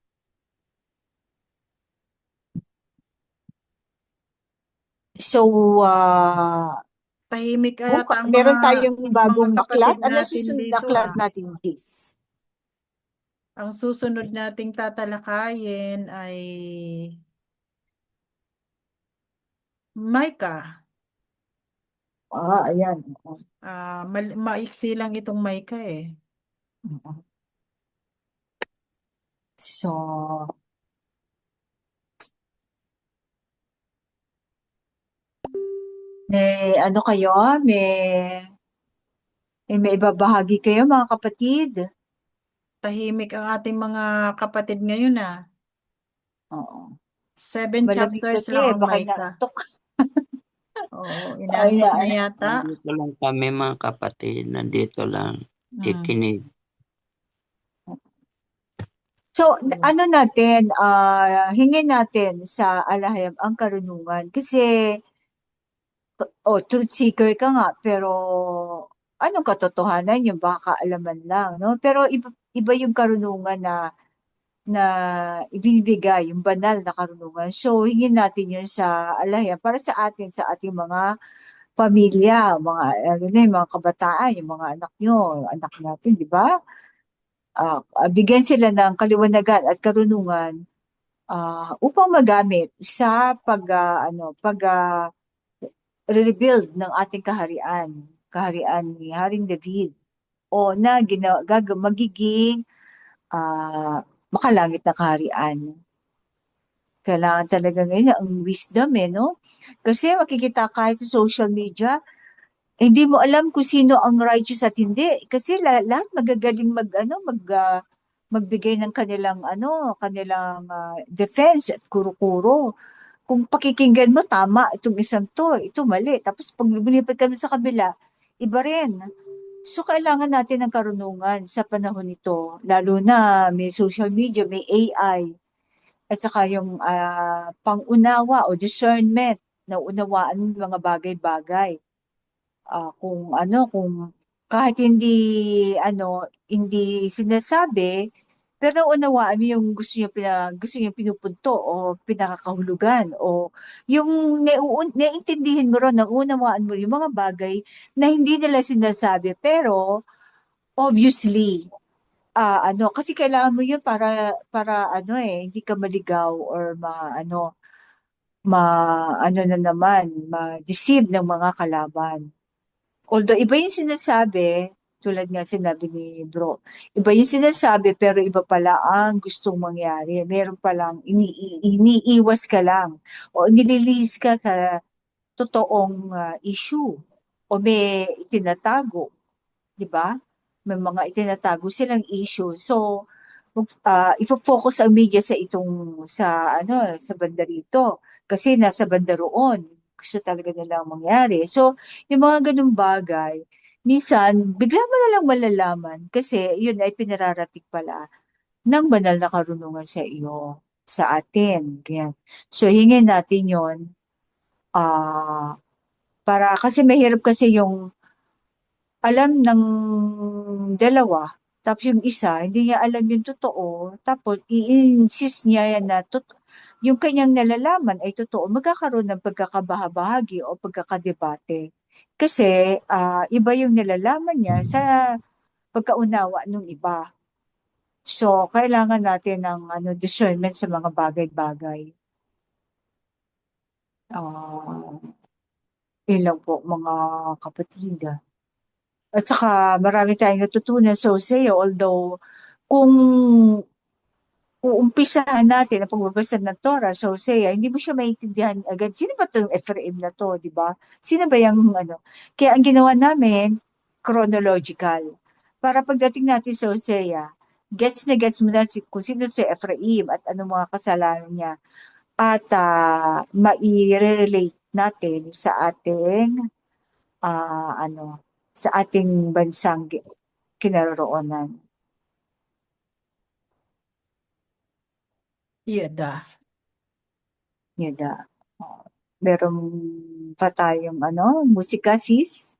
So, Tahimik ata ang meron tayong mga bagong kapatid aklat. Ano natin susunod na dito aklat natin, please? Ang susunod nating tatalakayin ay Micah. Ayan. Maiksi lang itong Micah eh. So, ano kayo? May ibabahagi kayo, mga kapatid? Tahimik ang ating mga kapatid ngayon ah. Oo. 7 Malamig chapters kasi, lang ang baka Micah. inaantok. Oo, inantok na yata. Nandito lang kami mga kapatid, nandito lang, tikinig. So, natin, hingin natin sa alahayam ang karunungan. Kasi, truth seeker ka nga, pero anong katotohanan yung baka kaalaman lang, no? Pero iba yung karunungan na ibinibigay, yung banal na karunungan. So, hingin natin yun sa alahayam para sa atin, sa ating mga pamilya, yung mga kabataan, yung mga anak nyo, anak natin, di ba? Bigyan sila ng kaliwanagan at karunungan upang magamit sa rebuild ng ating kaharian ni Haring David o na magiging makalangit na kaharian. Kailangan talaga ngayon ang wisdom no? Kasi makikita kahit sa social media, hindi mo alam kung sino ang righteous at hindi. Kasi lahat magagaling magbigay ng kanilang defense at kuro-kuro. Kung pakikinggan mo, tama, itong isang ito mali. Tapos pag lumipat kami sa kabila, iba rin. So, kailangan natin ng karunungan sa panahon nito. Lalo na may social media, may AI. At saka yung pangunawa o discernment na unawaan ng mga bagay-bagay. Kung kahit hindi sinasabi, pero unawaan mo yung gusto niyo pinupunto o pinakakahulugan o yung naiintindihin mo ron, naunawaan mo yung mga bagay na hindi nila sinasabi pero obviously kasi kailangan mo yun para hindi ka maligaw or ma-deceive ng mga kalaban. Although iba yung sinasabi, tulad nga sinabi ni Bro, iba yung sinasabi pero iba pala ang gustong mangyari. Meron palang iniiwas ka lang o nililihis ka sa totoong issue o may tinatago, di ba? may mga itinatago silang issue. So, ifo-focus ang media sa banda rito kasi nasa banda roon. Gusto talaga nilang mangyari. So, yung mga ganung bagay, minsan, bigla mo na lang malalaman kasi yun ay pinararating pala ng banal na karunungan sa iyo, sa atin. Ganyan. So, hingin natin yun, kasi mahirap kasi yung alam ng dalawa, tapos yung isa, hindi niya alam yung totoo, tapos i-insist niya yan na yung kanyang nalalaman ay totoo, magkakaroon ng pagkakabahabahagi o pagkakadebate. Kasi iba yung nalalaman niya sa pagkaunawa ng iba. So, kailangan natin ng discernment sa mga bagay-bagay. Yun lang po, mga kapatid. At saka marami tayong natutunan sa Hosea, although kung uumpisahan natin ang pagbabasa ng Torah sa Hosea, hindi mo siya maintindihan agad. Sino ba itong Ephraim na to, di ba? Sino ba yung Kaya ang ginawa namin, chronological. Para pagdating natin sa Hosea, gets mo na kung sino si Ephraim at anong mga kasalanan niya. At mai-relate natin sa ating sa ating bansang kinaroroonan. Yada. Meron pa tayong musika, sis?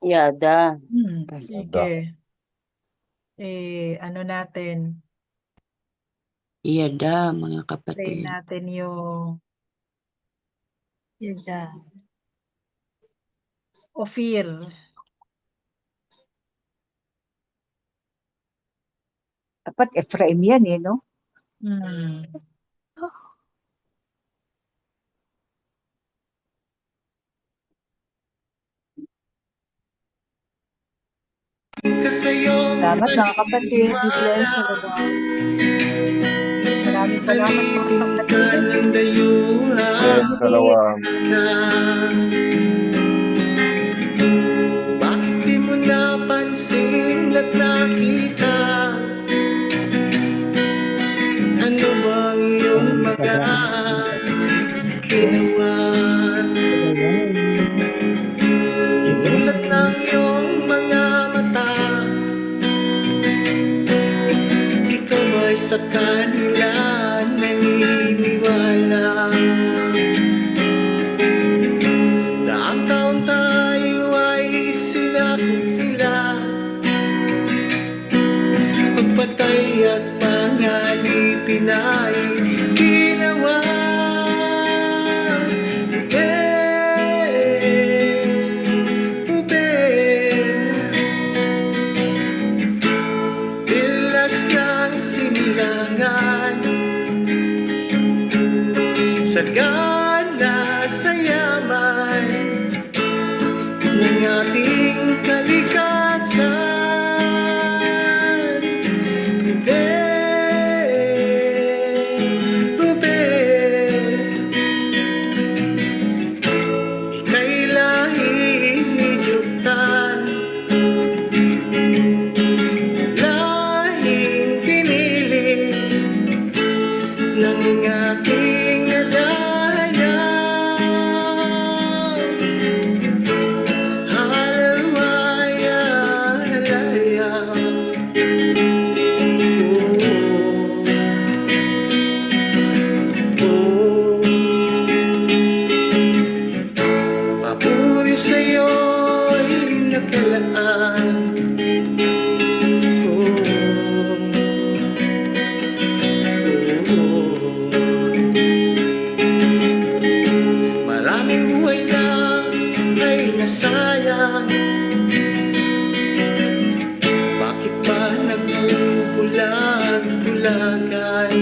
Yada. Sige. Natin, Iyada, mga play kapatid. natin yung Yada. Ophir. Dapat Ephraim yan no? Salamat mga kapatid. Be blessed talaga. Maraming salamat mga kapatid. Salawam. Bakit di mo napansin at nakita? Ano bang iyong mga ginawa? Inulat ng iyong mga mata. Ikaw ay sa kanila naniniwala. Daang taon tayo ay sinakop nila. Pagpatay at pangalipin ay ginawa. Tilas ng sinilangan, sagana sa yaman ng ating kalikasan. Ika'y lahing nidyuktan, lahing pinili ng aking alaya. Halawaya, halaya. Papuri sa'yo'y nakalaan. Maraming buhay na ay nasayang. Bakit ba nagbubulag-bulagan?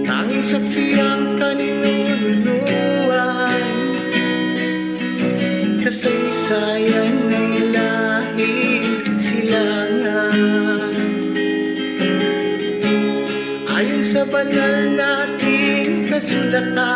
Tanging saksi ang kaninunuluan, kasaysayan ng lahing silangan. Ayon sa banal nating kasulatan,